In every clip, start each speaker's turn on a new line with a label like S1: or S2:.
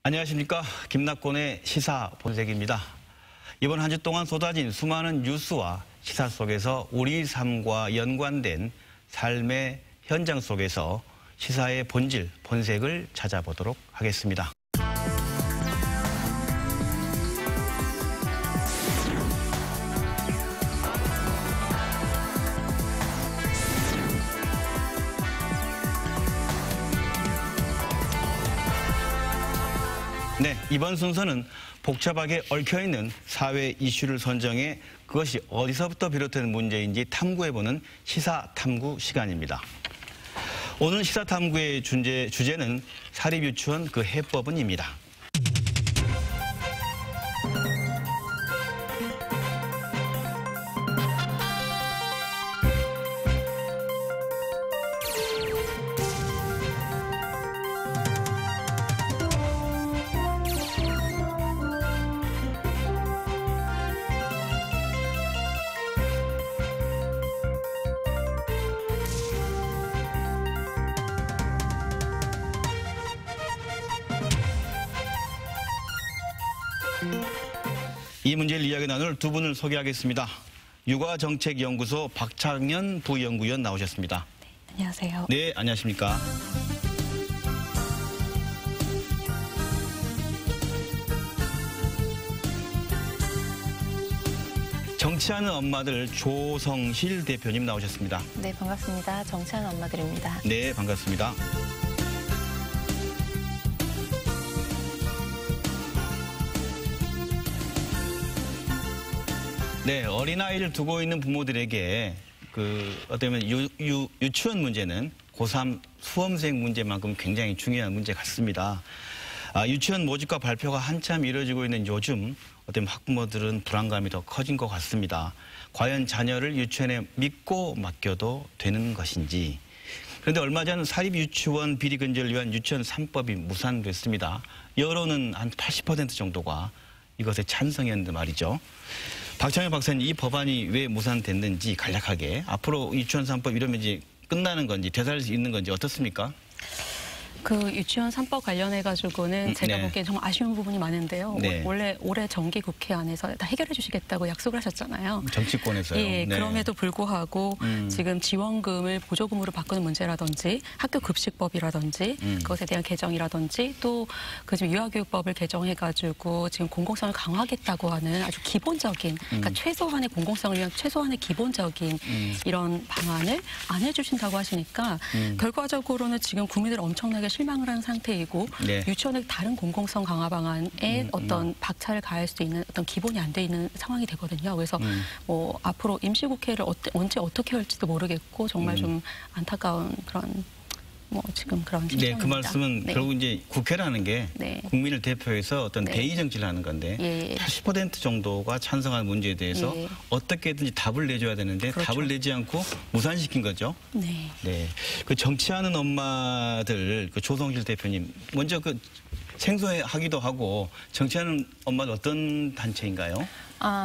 S1: 안녕하십니까. 김낙곤의 시사 본색입니다. 이번 한 주 동안 쏟아진 수많은 뉴스와 시사 속에서 우리 삶과 연관된 삶의 현장 속에서 시사의 본질, 본색을 찾아보도록 하겠습니다. 네, 이번 순서는 복잡하게 얽혀있는 사회 이슈를 선정해 그것이 어디서부터 비롯된 문제인지 탐구해보는 시사탐구 시간입니다. 오늘 시사탐구의 주제는 사립유치원 그 해법은입니다. 이 문제를 이야기 나눌 두 분을 소개하겠습니다. 육아정책연구소 박창현 부연구위원 나오셨습니다.
S2: 네, 안녕하세요.
S1: 네, 안녕하십니까. 정치하는 엄마들 조성실 대표님 나오셨습니다.
S2: 네, 반갑습니다. 정치하는 엄마들입니다.
S1: 네, 반갑습니다. 네, 어린아이를 두고 있는 부모들에게 어떻게 보면 유치원 문제는 고3 수험생 문제만큼 굉장히 중요한 문제 같습니다. 유치원 모집과 발표가 한참 이루어지고 있는 요즘 어떤 학부모들은 불안감이 더 커진 것 같습니다. 과연 자녀를 유치원에 믿고 맡겨도 되는 것인지. 그런데 얼마 전 사립유치원 비리 근절을 위한 유치원 3법이 무산됐습니다. 여론은 한 80% 정도가 이것에 찬성했는데 말이죠. 박창현 박사님, 이 법안이 왜 무산됐는지 간략하게, 앞으로 유치원 3법 이러면 이제 끝나는 건지 되살릴 수 있는 건지 어떻습니까?
S2: 그 유치원 3법 관련해가지고는 제가
S1: 네.
S2: 보기엔 정말 아쉬운 부분이 많은데요.
S1: 네.
S2: 원래 올해 정기 국회 안에서 다 해결해 주시겠다고 약속을 하셨잖아요.
S1: 정치권에서요?
S2: 예,
S1: 네.
S2: 그럼에도 불구하고 지금 지원금을 보조금으로 바꾸는 문제라든지 학교 급식법이라든지 그것에 대한 개정이라든지 또 그 지금 유아교육법을 개정해가지고 지금 공공성을 강화하겠다고 하는 아주 기본적인 그러니까 최소한의 공공성을 위한 최소한의 기본적인 이런 방안을 안 해주신다고 하시니까 결과적으로는 지금 국민들 엄청나게 실망을 한 상태이고
S1: 네.
S2: 유치원의 다른 공공성 강화 방안에 어떤 박차를 가할 수 있는 어떤 기본이 안 돼 있는 상황이 되거든요. 그래서 뭐 앞으로 임시국회를 언제 어떻게 할지도 모르겠고 정말 좀 안타까운 그런 뭐 지금 그런
S1: 네,
S2: 심정입니다.
S1: 그 말씀은
S2: 네.
S1: 결국 이제 국회라는 게
S2: 네.
S1: 국민을 대표해서 어떤
S2: 네.
S1: 대의 정치를 하는 건데
S2: 예.
S1: 80% 정도가 찬성한 문제에 대해서
S2: 예.
S1: 어떻게든지 답을 내줘야 되는데
S2: 그렇죠.
S1: 답을 내지 않고 무산시킨 거죠.
S2: 네.
S1: 네, 그 정치하는 엄마들 그 조성실 대표님 먼저 생소하기도 하고 정치하는 엄마들 어떤 단체인가요?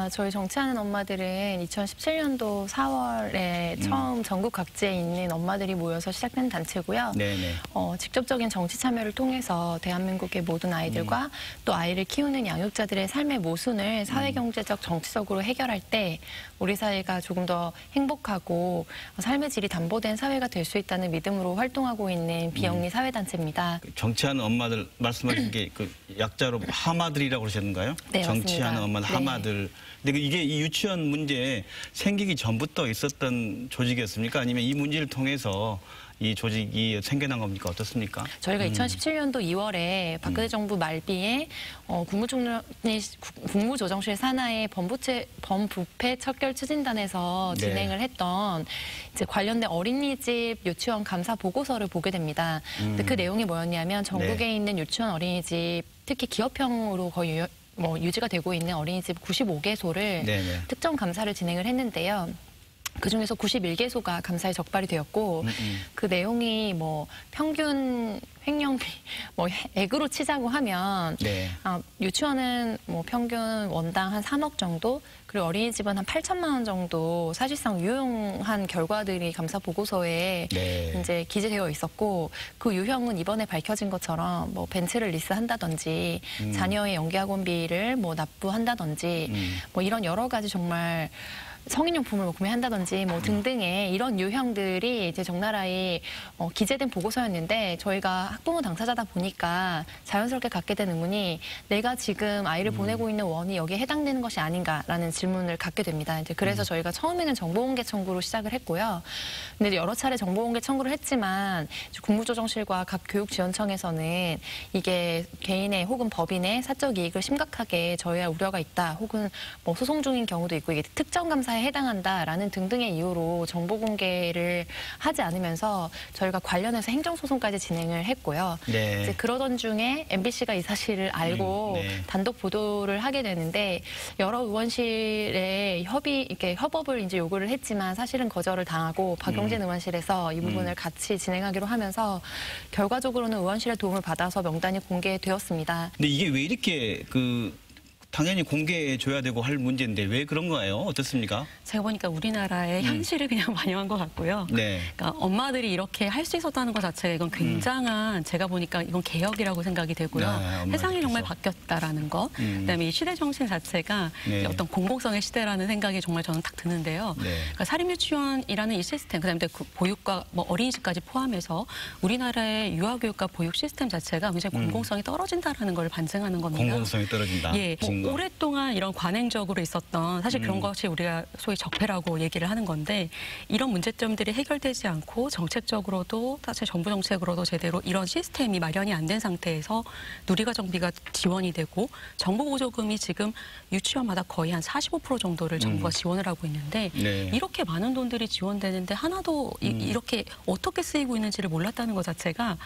S2: 저희 정치하는 엄마들은 2017년도 4월에 처음 전국 각지에 있는 엄마들이 모여서 시작된 단체고요.
S1: 네네.
S2: 직접적인 정치 참여를 통해서 대한민국의 모든 아이들과 또 아이를 키우는 양육자들의 삶의 모순을 사회경제적, 정치적으로 해결할 때 우리 사회가 조금 더 행복하고 삶의 질이 담보된 사회가 될 수 있다는 믿음으로 활동하고 있는 비영리 사회단체입니다.
S1: 정치하는 엄마들 말씀하신 게 그 약자로 하마들이라고 그러셨는가요?
S2: 네,
S1: 정치하는
S2: 맞습니다.
S1: 엄마는
S2: 네.
S1: 하마들. 근데 이게 이 유치원 문제 생기기 전부터 있었던 조직이었습니까? 아니면 이 문제를 통해서 이 조직이 생겨난 겁니까? 어떻습니까?
S2: 저희가 2017년도 2월에 박근혜 정부 말기에 국무조정실 산하의 범부패 척결 추진단에서
S1: 네.
S2: 진행을 했던 이제 관련된 어린이집 유치원 감사 보고서를 보게 됩니다. 근데 그 내용이 뭐였냐면 전국에
S1: 네.
S2: 있는 유치원 어린이집 특히 기업형으로 거의 유지가 되고 있는 어린이집 95개소를
S1: 네네.
S2: 특정 감사를 진행을 했는데요.
S3: 그중에서 91개소가 감사에 적발이 되었고 그 내용이 뭐 평균 횡령비 뭐 액으로 치자고 하면
S1: 네.
S3: 유치원은 뭐 평균 원당 한 3억 정도, 그리고 어린이집은 한 8천만 원 정도 사실상 유용한 결과들이 감사 보고서에
S1: 네.
S3: 이제 기재되어 있었고, 그 유형은 이번에 밝혀진 것처럼 뭐 벤츠를 리스한다든지 자녀의 연기학원비를 뭐 납부한다든지 뭐 이런 여러 가지 정말 성인용품을 뭐 구매한다든지 뭐 등등의 이런 유형들이 이제 적나라히 기재된 보고서였는데, 저희가 학부모 당사자다 보니까 자연스럽게 갖게 된 의문이, 내가 지금 아이를 보내고 있는 원이 여기에 해당되는 것이 아닌가라는 질문을 갖게 됩니다. 이제 그래서 저희가 처음에는 정보공개 청구로 시작을 했고요. 근데 이제 여러 차례 정보공개 청구를 했지만 국무조정실과 각 교육지원청에서는 이게 개인의 혹은 법인의 사적 이익을 심각하게 저해할 우려가 있다, 혹은 뭐 소송 중인 경우도 있고 이게 특정 감사에 해당한다라는 등등의 이유로 정보 공개를 하지 않으면서 저희가 관련해서 행정소송까지 진행을 했고요.
S1: 네.
S3: 이제 그러던 중에 MBC가 이 사실을 알고
S1: 네.
S3: 단독 보도를 하게 되는데, 여러 의원실에 이렇게 협업을 이제 요구를 했지만 사실은 거절을 당하고 박용진 의원실에서 이 부분을 같이 진행하기로 하면서 결과적으로는 의원실의 도움을 받아서 명단이 공개되었습니다.
S1: 근데 이게 왜 이렇게 당연히 공개해줘야 되고 할 문제인데 왜 그런 거예요? 어떻습니까?
S2: 제가 보니까 우리나라의 현실을 그냥 반영한 것 같고요.
S1: 네.
S2: 그러니까 엄마들이 이렇게 할 수 있었다는 것 자체가 이건 굉장한, 제가 보니까 이건 개혁이라고 생각이 되고요.
S1: 네,
S2: 세상이 정말
S1: 엄마들께서.
S2: 바뀌었다라는 거. 그다음에 이 시대 정신 자체가
S1: 네.
S2: 이제 어떤 공공성의 시대라는 생각이 정말 저는 딱 드는데요.
S1: 네.
S2: 그러니까 사립유치원이라는 이 시스템, 그다음에 그 보육과 뭐 어린이집까지 포함해서 우리나라의 유아교육과 보육 시스템 자체가 굉장히 공공성이 떨어진다라는 걸 반증하는 겁니다.
S1: 공공성이 떨어진다.
S2: 예,
S1: 증거.
S2: 오랫동안 이런 관행적으로 있었던, 사실 그런 것이 우리가 소위 적폐라고 얘기를 하는 건데, 이런 문제점들이 해결되지 않고 정책적으로도 사실 정부 정책으로도 제대로 이런 시스템이 마련이 안 된 상태에서 누리과정비가 지원이 되고, 정부 보조금이 지금 유치원마다 거의 한 45% 정도를 정부가 지원을 하고 있는데,
S1: 네.
S2: 이렇게 많은 돈들이 지원되는데 하나도 이렇게 어떻게 쓰이고 있는지를 몰랐다는 것 자체가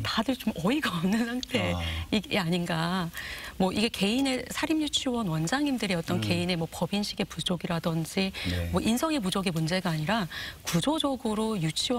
S2: 다들 좀 어이가 없는 상태 이게 아닌가. 뭐 이게 개인의 사립유치원 원장님들의 어떤 개인의 뭐 법인식의 부족이라든지
S1: 네.
S2: 뭐 인성의 부족의 문제가 아니라 구조적으로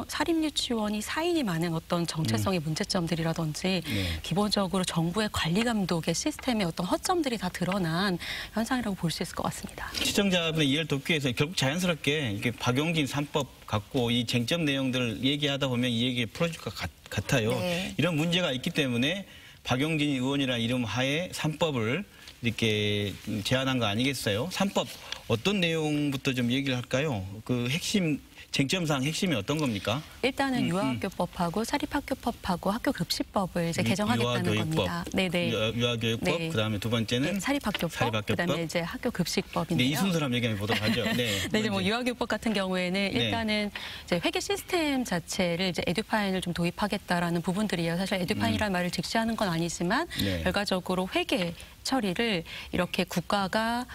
S2: 사립유치원이 사인이 많은 어떤 정체성의 문제점들이라든지 기본적으로 정부의 관리 감독의 시스템의 어떤 허점들이 다 드러난 현상이라고 볼 수 있을 것 같습니다.
S1: 시청자분의 이해를 돕기 위해서 결국 자연스럽게 이렇게 박용진 3법 갖고 이 쟁점 내용들을 얘기하다 보면 이 얘기를 풀어줄 것 같아요.
S3: 네.
S1: 이런 문제가 있기 때문에 박용진 의원이라는 이름 하에 3법을 이렇게 제안한 거 아니겠어요? 3법 어떤 내용부터 좀 얘기를 할까요? 그 핵심 쟁점상 핵심이 어떤 겁니까?
S2: 일단은 유아교법하고 사립학교법하고 학교급식법을 이제 개정하겠다는
S1: 유아교육법,
S2: 겁니다. 네네.
S1: 유아교육법,
S2: 네.
S1: 그다음에 두 번째는
S2: 네, 사립학교법,
S1: 사립학교법.
S2: 그다음에 이제 학교급식법인데요.
S1: 네, 이 순서로 얘기해 보도록 하죠. 네.
S2: 네, 이제 뭐 유아교육법 같은 경우에는 일단은 이제 회계 시스템 자체를 이제 에듀파인을 좀 도입하겠다라는 부분들이에요. 사실 에듀파인이라는 말을 직시하는 건 아니지만
S1: 네.
S2: 결과적으로 회계 처리를 이렇게 국가가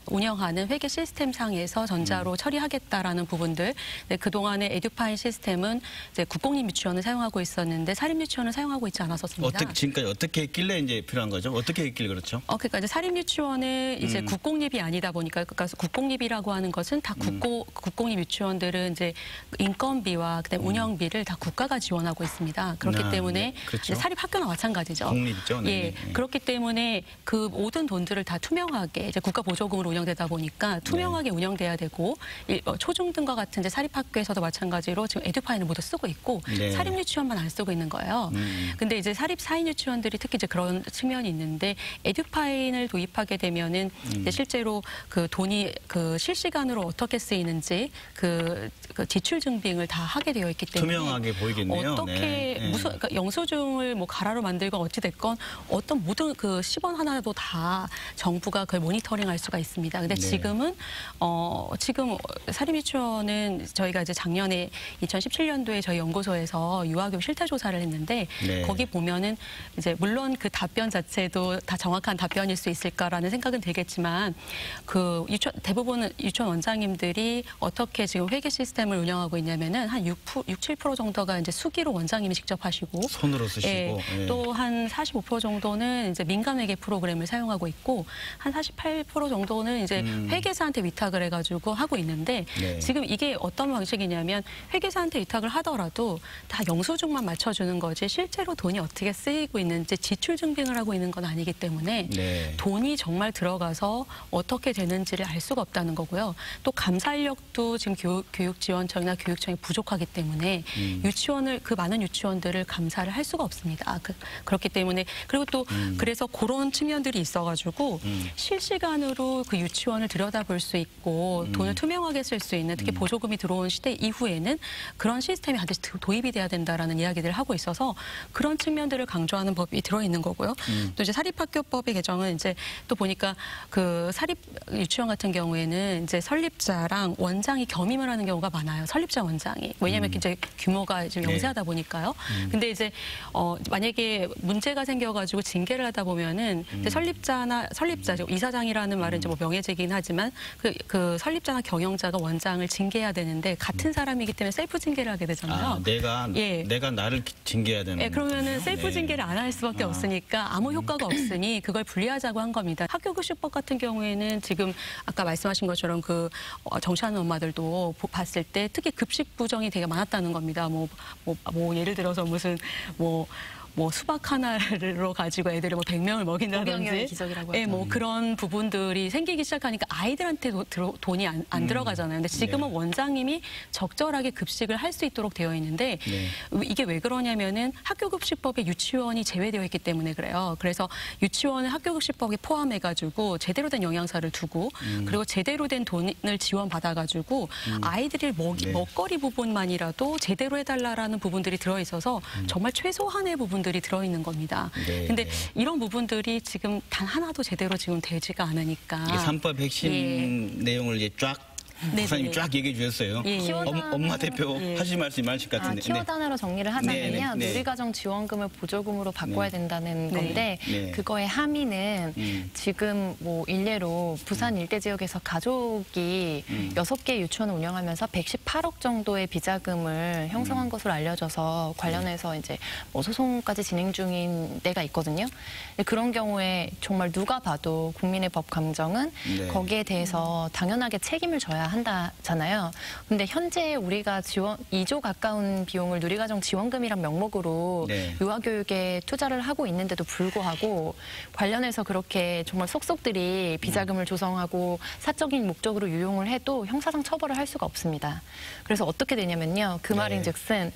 S2: 운영하는 회계 시스템 상에서 전자로 처리하겠다라는 부분들. 네, 그동안의 에듀파인 시스템은 이제 국공립 유치원을 사용하고 있었는데 사립 유치원을 사용하고 있지 않았었습니다.
S1: 지금까지 어떻게 했길래 이제 필요한 거죠? 어떻게 했길래 그렇죠?
S2: 그러니까 이제 사립 유치원은 이제 국공립이 아니다 보니까, 그러니까 국공립이라고 하는 것은 다 국공립 유치원들은 이제 인건비와 그다음 운영비를 다 국가가 지원하고 있습니다. 그렇기 때문에
S1: 네. 그렇죠.
S2: 이제 사립 학교나 마찬가지죠.
S1: 공립이죠. 네.
S2: 예, 그렇기 때문에 그 모든 돈들을 다 투명하게 이제 국가 보조금으로 운영되다 보니까 투명하게 운영돼야 되고, 초중등과 같은 이제 사립 학교에서도 마찬가지로 지금 에듀파인을 모두 쓰고 있고
S1: 네.
S2: 사립 유치원만 안 쓰고 있는 거예요. 근데 이제 사립 사인 유치원들이 특히 이제 그런 측면이 있는데, 에듀파인을 도입하게 되면은 이제 실제로 그 돈이 그 실시간으로 어떻게 쓰이는지 그 지출 증빙을 다 하게 되어 있기 때문에
S1: 투명하게 보이겠네요.
S2: 어떻게
S1: 네.
S2: 무슨 그러니까 영수증을 뭐 가라로 만들건 어찌 됐건 어떤 모든 그 10원 하나도 다 정부가 그걸 모니터링할 수가 있습니다. 근데
S1: 네.
S2: 지금은 지금 사립 유치원은 저희가 이제 작년에 2017년도에 저희 연구소에서 유아교육 실태 조사를 했는데
S1: 네.
S2: 거기 보면은 이제 물론 그 답변 자체도 다 정확한 답변일 수 있을까라는 생각은 들겠지만, 그 대부분은 유치원 원장님들이 어떻게 지금 회계 시스템을 운영하고 있냐면은 한 7% 정도가 이제 수기로 원장님이 직접 하시고,
S1: 손으로 쓰시고. 예.
S2: 또 한 45% 정도는 이제 민간 회계 프로그램 프로그램을 사용하고 있고 한 48% 정도는 이제 회계사한테 위탁을 해가지고 하고 있는데
S1: 네.
S2: 지금 이게 어떤 방식이냐면 회계사한테 위탁을 하더라도 다 영수증만 맞춰주는 거지 실제로 돈이 어떻게 쓰이고 있는지 지출 증빙을 하고 있는 건 아니기 때문에
S1: 네.
S2: 돈이 정말 들어가서 어떻게 되는지를 알 수가 없다는 거고요. 또 감사 인력도 지금 교육지원청이나 교육청이 부족하기 때문에 유치원을 그 많은 유치원들을 감사를 할 수가 없습니다. 그렇기 때문에 그리고 또 그래서 그런 측면들이 있어가지고 실시간으로 그 유치원을 들여다볼 수 있고 돈을 투명하게 쓸 수 있는 특히 보조금이 들어온 시대 이후에는 그런 시스템이 반드시 도입이 돼야 된다라는 이야기들을 하고 있어서 그런 측면들을 강조하는 법이 들어있는 거고요. 또 이제 사립학교법의 개정은 이제 또 보니까 그 사립 유치원 같은 경우에는 이제 설립자랑 원장이 겸임을 하는 경우가 많아요. 설립자 원장이. 왜냐하면 이제 규모가 좀 영세하다 보니까요. 근데 이제 만약에 문제가 생겨가지고 징계를 하다 보면은 설립자 이사장이라는 말은 이제 뭐 명예직이긴 하지만 그 설립자나 경영자가 원장을 징계해야 되는데 같은 사람이기 때문에 셀프 징계를 하게 되잖아요.
S1: 아, 내가 나를 징계해야 되는.
S2: 네, 그러면은 셀프
S1: 네.
S2: 징계를 안 할 수밖에 없으니까 아무 효과가 없으니 그걸 분리하자고 한 겁니다. 학교급식법 같은 경우에는 지금 아까 말씀하신 것처럼 그 정시하는 엄마들도 봤을 때 특히 급식 부정이 되게 많았다는 겁니다. 뭐 예를 들어서 무슨 뭐 수박 하나로 가지고 애들을 뭐 100명을 먹인다든지
S3: 기적이라고
S2: 예, 뭐 그런 부분들이 생기기 시작하니까 아이들한테 돈이 안 들어가잖아요. 근데 지금은
S1: 네.
S2: 원장님이 적절하게 급식을 할 수 있도록 되어 있는데
S1: 네.
S2: 이게 왜 그러냐면은 학교급식법에 유치원이 제외되어 있기 때문에 그래요. 그래서 유치원을 학교급식법에 포함해가지고 제대로 된 영양사를 두고 그리고 제대로 된 돈을 지원받아가지고 아이들이
S1: 네.
S2: 먹거리 부분만이라도 제대로 해달라라는 부분들이 들어있어서 정말 최소한의 부분들이 들어있는 겁니다.
S1: 네.
S2: 근데 이런 부분들이 지금 단 하나도 제대로 지금 되지가 않으니까.
S1: 이게 3법 핵심
S2: 예.
S1: 내용을 이제 쫙 박사님이 쫙 얘기해 주셨어요.
S2: 예.
S1: 엄마 대표 하실 말씀이 많으실 것 같은데.
S3: 키워드 하나로 정리를 하자면요.
S1: 네.
S3: 누리과정 지원금을 보조금으로 바꿔야 된다는
S2: 네.
S3: 건데
S1: 네.
S3: 그거의 함의는 지금 뭐 일례로 부산 일대 지역에서 가족이 6개 유치원을 운영하면서 118억 정도의 비자금을 형성한 것으로 알려져서 관련해서 이제 뭐 소송까지 진행 중인 데가 있거든요. 그런 경우에 정말 누가 봐도 국민의 법 감정은
S1: 네.
S3: 거기에 대해서 당연하게 책임을 져야 한다잖아요. 근데 현재 우리가 2조 가까운 비용을 누리과정 지원금이란 명목으로
S1: 네.
S3: 유아교육에 투자를 하고 있는데도 불구하고 관련해서 그렇게 정말 속속들이 비자금을 조성하고 사적인 목적으로 유용을 해도 형사상 처벌을 할 수가 없습니다. 그래서 어떻게 되냐면요. 그
S1: 네.
S3: 말인즉슨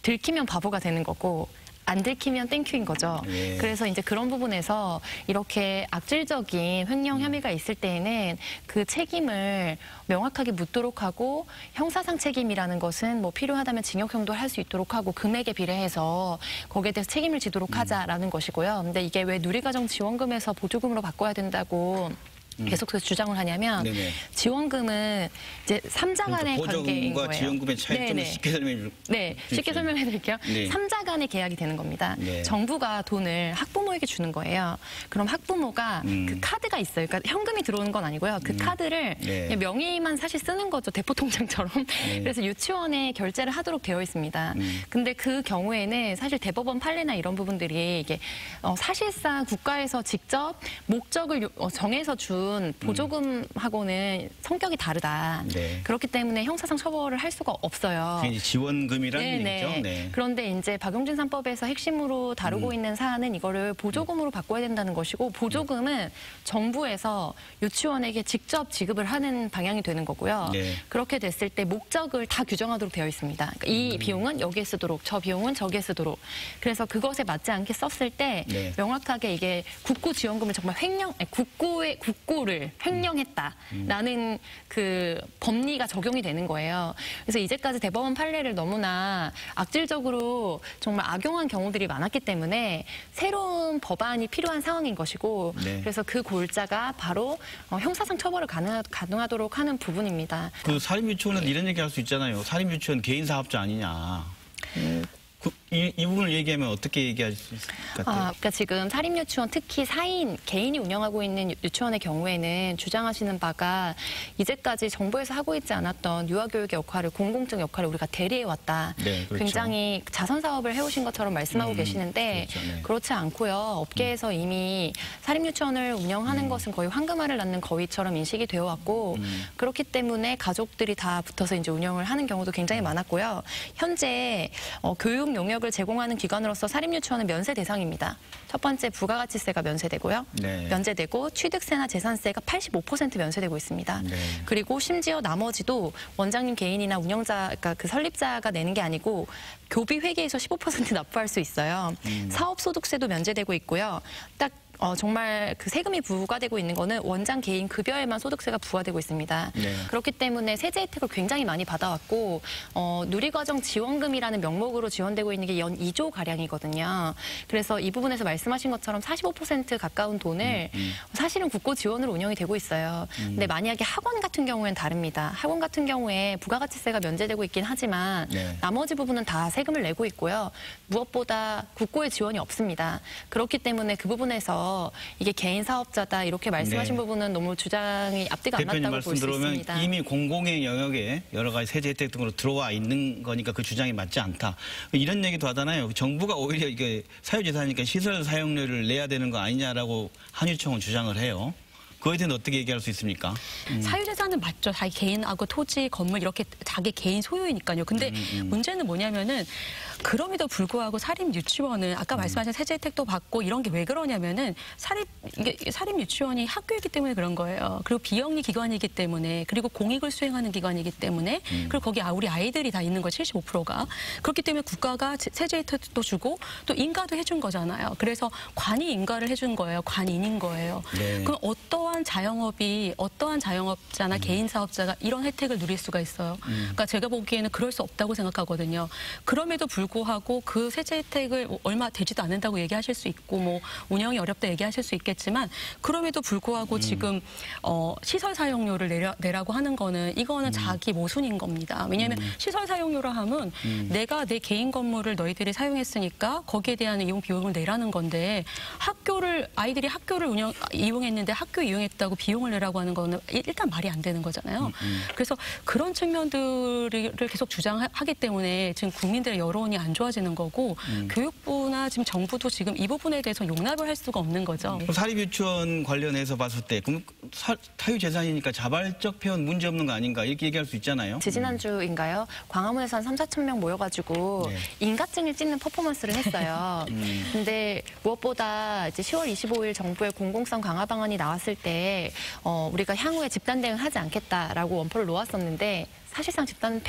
S3: 들키면 바보가 되는 거고 안 들키면 땡큐인 거죠.
S1: 예.
S3: 그래서 이제 그런 부분에서 이렇게 악질적인 횡령 혐의가 있을 때에는 그 책임을 명확하게 묻도록 하고 형사상 책임이라는 것은 뭐 필요하다면 징역형도 할 수 있도록 하고 금액에 비례해서 거기에 대해서 책임을 지도록 하자라는 것이고요. 근데 이게 왜 누리과정 지원금에서 보조금으로 바꿔야 된다고 계속해서 주장을 하냐면
S1: 네네.
S3: 지원금은 이제 3자 간의 관계인
S1: 보조금과
S3: 거예요.
S1: 지원금의 차이 좀
S3: 네네.
S1: 쉽게 설명해 주세요.
S3: 네, 쉽게 설명해 드릴게요.
S1: 네.
S3: 3자 간의 계약이 되는 겁니다.
S1: 네.
S3: 정부가 돈을 학부모에게 주는 거예요. 그럼 학부모가 그 카드가 있어요. 그러니까 현금이 들어오는 건 아니고요. 그 카드를
S1: 네.
S3: 그냥 명의만 사실 쓰는 거죠. 대포통장처럼. 그래서 유치원에 결제를 하도록 되어 있습니다. 근데 그 경우에는 사실 대법원 판례나 이런 부분들이 이게 사실상 국가에서 직접 목적을 정해서 준 보조금하고는 성격이 다르다.
S1: 네.
S3: 그렇기 때문에 형사상 처벌을 할 수가 없어요.
S1: 그게 이제 지원금이라는 얘기죠. 네.
S3: 그런데 이제 박용진 3법에서 핵심으로 다루고 있는 사안은 이거를 보조금으로 바꿔야 된다는 것이고 보조금은 정부에서 유치원에게 직접 지급을 하는 방향이 되는 거고요.
S1: 네.
S3: 그렇게 됐을 때 목적을 다 규정하도록 되어 있습니다. 그러니까 이 비용은 여기에 쓰도록 저 비용은 저기에 쓰도록. 그래서 그것에 맞지 않게 썼을 때
S1: 네.
S3: 명확하게 이게 국고 지원금을 정말 국고를 횡령했다라는 그 법리가 적용이 되는 거예요. 그래서 이제까지 대법원 판례를 너무나 악질적으로 정말 악용한 경우들이 많았기 때문에 새로운 법안이 필요한 상황인 것이고
S1: 네.
S3: 그래서 그 골자가 바로 형사상 처벌을 가능하도록 하는 부분입니다.
S1: 그 사립유치원은 이런 얘기 할 수 있잖아요. 사립유치원 개인 사업자 아니냐. 이 부분을 얘기하면 어떻게 얘기할 수 있을 것 같아요?
S3: 그러니까 지금 사립유치원 특히 개인이 운영하고 있는 유치원의 경우에는 주장하시는 바가 이제까지 정부에서 하고 있지 않았던 유아교육의 역할을 공공적 역할을 우리가 대리해왔다.
S1: 네, 그렇죠.
S3: 굉장히 자선 사업을 해오신 것처럼 말씀하고 계시는데
S1: 그렇죠, 네.
S3: 그렇지 않고요. 업계에서 이미 사립유치원을 운영하는 것은 거의 황금알을 낳는 거위처럼 인식이 되어 왔고 그렇기 때문에 가족들이 다 붙어서 이제 운영을 하는 경우도 굉장히 많았고요. 현재 교육 용역을 제공하는 기관으로서 사립유치원은 면세 대상입니다. 첫 번째 부가가치세가 면세되고요.
S1: 네.
S3: 면세되고 취득세나 재산세가 85% 면세되고 있습니다.
S1: 네.
S3: 그리고 심지어 나머지도 원장님 개인이나 운영자, 그러니까 그 설립자가 내는 게 아니고 교비 회계에서 15% 납부할 수 있어요. 사업소득세도 면제되고 있고요. 딱 정말 그 세금이 부과되고 있는 거는 원장 개인 급여에만 소득세가 부과되고 있습니다.
S1: 네.
S3: 그렇기 때문에 세제 혜택을 굉장히 많이 받아왔고 누리과정 지원금이라는 명목으로 지원되고 있는 게 연 2조 가량이거든요. 그래서 이 부분에서 말씀하신 것처럼 45% 가까운 돈을 사실은 국고 지원으로 운영이 되고 있어요. 근데 만약에 학원 같은 경우에는 다릅니다. 학원 같은 경우에 부가가치세가 면제되고 있긴 하지만
S1: 네.
S3: 나머지 부분은 다 세금을 내고 있고요. 무엇보다 국고의 지원이 없습니다. 그렇기 때문에 그 부분에서 이게 개인 사업자다 이렇게 말씀하신
S1: 네.
S3: 부분은 너무 주장이 앞뒤가 안
S1: 대표님
S3: 맞다고
S1: 말씀
S3: 볼 수
S1: 들어오면
S3: 있습니다.
S1: 이미 공공의 영역에 여러 가지 세제 혜택 등으로 들어와 있는 거니까 그 주장이 맞지 않다. 이런 얘기도 하잖아요. 정부가 오히려 이게 사유재산이니까 시설 사용료를 내야 되는 거 아니냐라고 한유총은 주장을 해요. 그거에 대해서 어떻게 얘기할 수 있습니까?
S2: 사유재산은 맞죠. 자기 개인하고 토지, 건물 이렇게 자기 개인 소유이니까요. 근데 문제는 뭐냐면은 그럼에도 불구하고 사립유치원은 아까 말씀하신 세제 혜택도 받고 이런 게 왜 그러냐면은 사립유치원이 학교이기 때문에 그런 거예요. 그리고 비영리 기관이기 때문에 그리고 공익을 수행하는 기관이기 때문에 그리고 거기 우리 아이들이 다 있는 거 75%가 그렇기 때문에 국가가 세제 혜택도 주고 또 인가도 해준 거잖아요. 그래서 관이 인가를 해준 거예요. 관인인 거예요.
S1: 네.
S2: 그럼 어떠한 자영업자나 개인 사업자가 이런 혜택을 누릴 수가 있어요. 그러니까 제가 보기에는 그럴 수 없다고 생각하거든요. 그럼에도 불구하고 그 세제 혜택을 얼마 되지도 않는다고 얘기하실 수 있고 뭐 운영이 어렵다 얘기하실 수 있겠지만 그럼에도 불구하고 지금 시설 사용료를 내라고 하는 거는 이거는 자기 모순인 겁니다. 왜냐하면 시설 사용료라 하면 내가 내 개인 건물을 너희들이 사용했으니까 거기에 대한 이용 비용을 내라는 건데 아이들이 학교를 이용했는데 학교 이용했다고 비용을 내라고 하는 거는 일단 말이 안 되는 거잖아요. 그래서 그런 측면들을 계속 주장하기 때문에 지금 국민들의 여론이 안 좋아지는 거고 교육부나 지금 정부도 지금 이 부분에 대해서 용납을 할 수가 없는 거죠.
S1: 사립유치원 관련해서 봤을 때 그럼 사유재산이니까 자발적 폐원 문제 없는 거 아닌가 이렇게 얘기할 수 있잖아요.
S3: 지지난주인가요? 광화문에서 한 3,4천 명 모여가지고
S1: 네.
S3: 인가증을 찍는 퍼포먼스를 했어요. 근데 무엇보다 이제 10월 25일 정부의 공공성 강화 방안이 나왔을 때 우리가 향후에 집단 대응을 하지 않겠다라고 원포를 놓았었는데 사실상 집단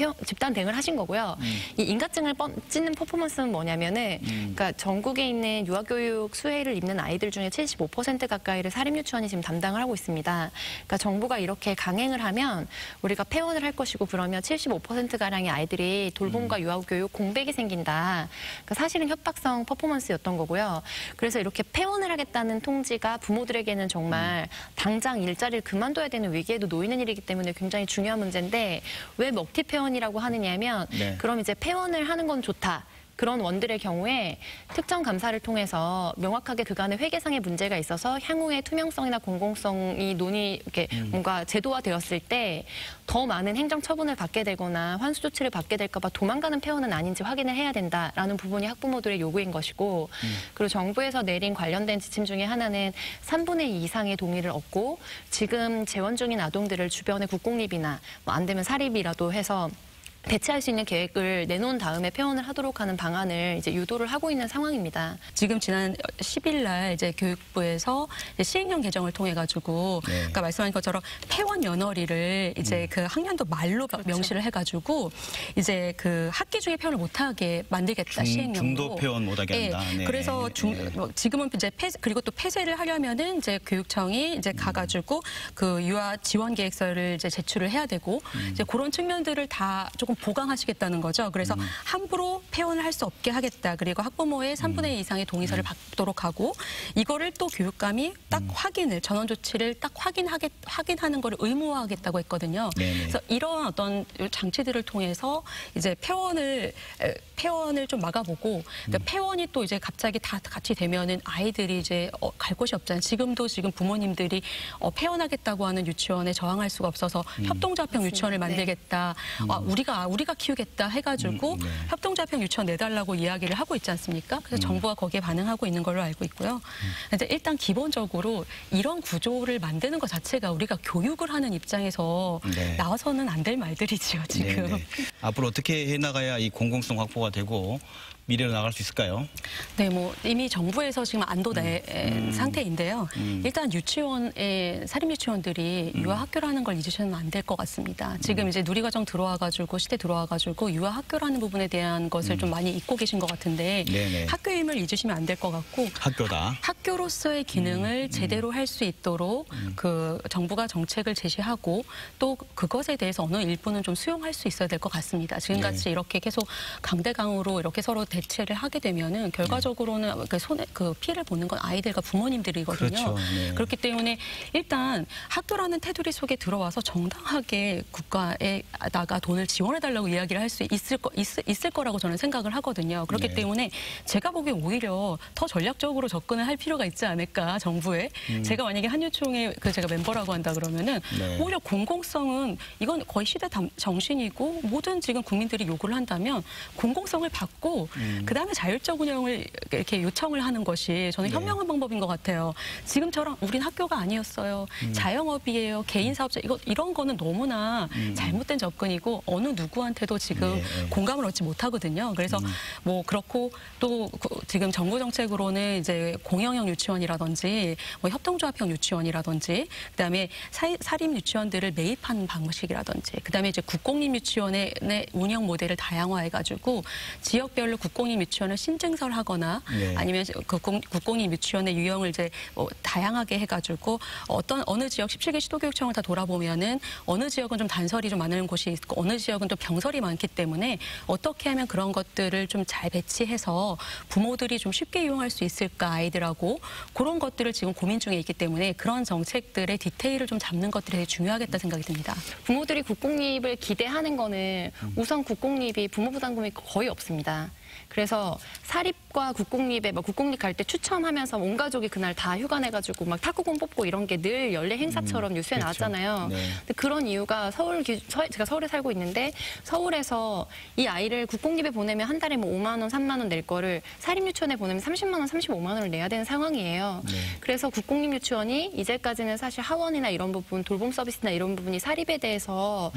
S3: 대응을 하신 거고요. 이 인가증을 찍는 퍼포먼스는 뭐냐면은 그러니까 전국에 있는 유아교육 수혜를 입는 아이들 중에 75% 가까이를 사립유치원이 지금 담당을 하고 있습니다. 그러니까 정부가 이렇게 강행을 하면 우리가 폐원을 할 것이고 그러면 75%가량의 아이들이 돌봄과 유아교육 공백이 생긴다. 그러니까 사실은 협박성 퍼포먼스였던 거고요. 그래서 이렇게 폐원을 하겠다는 통지가 부모들에게는 정말 당장 일자리를 그만둬야 되는 위기에도 놓이는 일이기 때문에 굉장히 중요한 문제인데 왜 먹튀 폐원이라고 하느냐면
S1: 네.
S3: 그럼 이제 폐원을 하는 건 좋다. 그런 원들의 경우에 특정 감사를 통해서 명확하게 그간의 회계상의 문제가 있어서 향후에 투명성이나 공공성이 이렇게 뭔가 제도화되었을 때 더 많은 행정 처분을 받게 되거나 환수 조치를 받게 될까 봐 도망가는 폐원은 아닌지 확인을 해야 된다라는 부분이 학부모들의 요구인 것이고 그리고 정부에서 내린 관련된 지침 중에 하나는 3분의 2 이상의 동의를 얻고 지금 재원 중인 아동들을 주변의 국공립이나 뭐 안 되면 사립이라도 해서 대체할 수 있는 계획을 내놓은 다음에 폐원을 하도록 하는 방안을 이제 유도를 하고 있는 상황입니다.
S2: 지금 지난 10일 날 이제 교육부에서 이제 시행령 개정을 통해 가지고
S1: 네.
S2: 아까 말씀하신 것처럼 폐원 연월일을 이제 그 학년도 말로 명시를 해 가지고 이제 그 학기 중에 폐원을 못 하게 만들겠다. 시행령으로.
S1: 중도 폐원 못 하게 한다. 네.
S2: 그래서 지금은 이제 그리고 또 폐쇄를 하려면은 이제 교육청이 이제 가 가지고 그 유아 지원 계획서를 이제 제출을 해야 되고 이제 그런 측면들을 다 조금 계속 보강하시겠다는 거죠. 그래서 함부로 폐원을 할 수 없게 하겠다. 그리고 학부모의 3분의 2 이상의 동의서를 받도록 하고 이거를 또 교육감이 딱 확인을 전원 조치를 딱 확인하는 거를 의무화하겠다고 했거든요.
S1: 네네.
S2: 그래서 이런 어떤 장치들을 통해서 이제 폐원을 좀 막아보고 그러니까 폐원이 또 이제 갑자기 다 같이 되면은 아이들이 이제 갈 곳이 없잖아요. 지금 부모님들이 폐원하겠다고 하는 유치원에 저항할 수가 없어서 협동조합형 유치원을 만들겠다. 우리가 키우겠다 해가지고
S1: 네.
S2: 협동조합형 유치원 내달라고 이야기를 하고 있지 않습니까? 그래서 정부가 거기에 반응하고 있는 걸로 알고 있고요. 이제 일단 기본적으로 이런 구조를 만드는 것 자체가 우리가 교육을 하는 입장에서
S1: 네.
S2: 나와서는 안 될 말들이지요, 지금.
S1: 네네. 앞으로 어떻게 해나가야 이 공공성 확보가 되고 미래로 나갈 수 있을까요?
S2: 네, 뭐 이미 정부에서 지금 안도된 상태인데요. 일단 사립 유치원들이 유아 학교라는 걸 잊으시면 안 될 것 같습니다. 지금 이제 누리과정 들어와가지고 시대 들어와가지고 유아 학교라는 부분에 대한 것을 좀 많이 잊고 계신 것 같은데
S1: 네네.
S2: 학교임을 잊으시면 안 될 것 같고
S1: 학교다.
S2: 학교로서의 기능을 제대로 할 수 있도록 그 정부가 정책을 제시하고 또 그것에 대해서 어느 일부는 좀 수용할 수 있어야 될 것 같습니다. 지금같이
S1: 네.
S2: 이렇게 계속 강대강으로 이렇게 서로 대체를 하게 되면은 결과적으로는 그 피해를 보는 건 아이들과 부모님들이거든요.
S1: 그렇죠. 네.
S2: 그렇기 때문에 일단 학교라는 테두리 속에 들어와서 정당하게 국가에다가 돈을 지원해달라고 이야기를 할 수 있을 거라고 저는 생각을 하거든요. 그렇기
S1: 네.
S2: 때문에 제가 보기엔 오히려 더 전략적으로 접근을 할 필요가 있지 않을까 정부에. 제가 만약에 한유총의 제가 멤버라고 한다 그러면은
S1: 네.
S2: 오히려 공공성은 이건 거의 시대 정신이고 모든 지금 국민들이 요구를 한다면 공공성을 받고 그다음에 자율적 운영을 이렇게 요청을 하는 것이 저는
S1: 네.
S2: 현명한 방법인 것 같아요. 지금처럼 우린 학교가 아니었어요. 자영업이에요. 개인 사업자 이런 거는 너무나 잘못된 접근이고 어느 누구한테도 지금
S1: 네.
S2: 공감을 얻지 못하거든요. 그래서 뭐 그렇고 또 지금 정부 정책으로는 이제 공영형 유치원이라든지 뭐 협동조합형 유치원이라든지 그다음에 사립 유치원들을 매입하는 방식이라든지 그다음에 이제 국공립 유치원의 운영 모델을 다양화해가지고 지역별로 국공립 유치원을 신증설하거나
S1: 네.
S2: 아니면 국공립 유치원의 유형을 이제 다양하게 해가지고 어느 지역 17개 시도교육청을 다 돌아보면은 어느 지역은 좀 단설이 좀 많은 곳이 있고 어느 지역은 또 병설이 많기 때문에 어떻게 하면 그런 것들을 좀 잘 배치해서 부모들이 좀 쉽게 이용할 수 있을까 아이들하고 그런 것들을 지금 고민 중에 있기 때문에 그런 정책들의 디테일을 좀 잡는 것들이 되게 중요하겠다 생각이 듭니다.
S3: 부모들이 국공립을 기대하는 거는 우선 국공립이 부모 부담금이 거의 없습니다. 그래서 사립과 국공립에 국공립 갈 때 추첨하면서 온 가족이 그날 다 휴가 내가지고 막 탁구공 뽑고 이런 게 늘 연례 행사처럼 뉴스에
S1: 그렇죠.
S3: 나왔잖아요.
S1: 네.
S3: 근데 그런 이유가 제가 서울에 살고 있는데 서울에서 이 아이를 국공립에 보내면 한 달에 뭐 5만 원, 3만 원 낼 거를 사립 유치원에 보내면 30만 원, 35만 원을 내야 되는 상황이에요.
S1: 네.
S3: 그래서 국공립 유치원이 이제까지는 사실 하원이나 이런 부분, 돌봄 서비스나 이런 부분이 사립에 비해서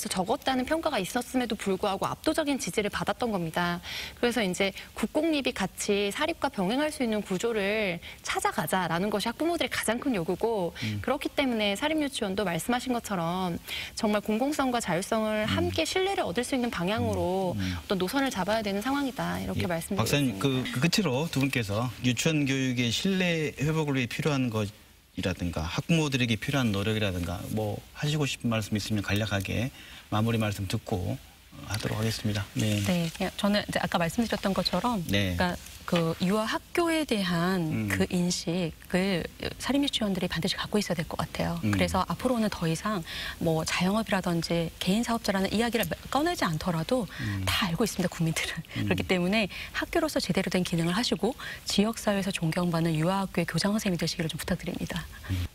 S3: 적었다는 평가가 있었음에도 불구하고 압도적인 지지를 받았던 겁니다. 그래서 이제 국공립이 같이 사립과 병행할 수 있는 구조를 찾아가자라는 것이 학부모들의 가장 큰 요구고 그렇기 때문에 사립 유치원도 말씀하신 것처럼 정말 공공성과 자율성을 함께 신뢰를 얻을 수 있는 방향으로 어떤 노선을 잡아야 되는 상황이다 이렇게 말씀드리겠습니다.
S1: 박사님 그 끝으로 두 분께서 유치원 교육의 신뢰 회복을 위해 필요한 것이라든가 학부모들에게 필요한 노력이라든가 뭐 하시고 싶은 말씀 있으면 간략하게 마무리 말씀 듣고 하도록 하겠습니다. 네.
S2: 네, 그냥 저는 이제 아까 말씀드렸던 것처럼,
S1: 네.
S2: 그러니까 그 유아 학교에 대한 그 인식을 사립 유치원들이 반드시 갖고 있어야 될 것 같아요. 그래서 앞으로는 더 이상 뭐 자영업이라든지 개인 사업자라는 이야기를 꺼내지 않더라도 다 알고 있습니다, 국민들은. 그렇기 때문에 학교로서 제대로 된 기능을 하시고 지역사회에서 존경받는 유아 학교의 교장 선생님이 되시기를 좀 부탁드립니다.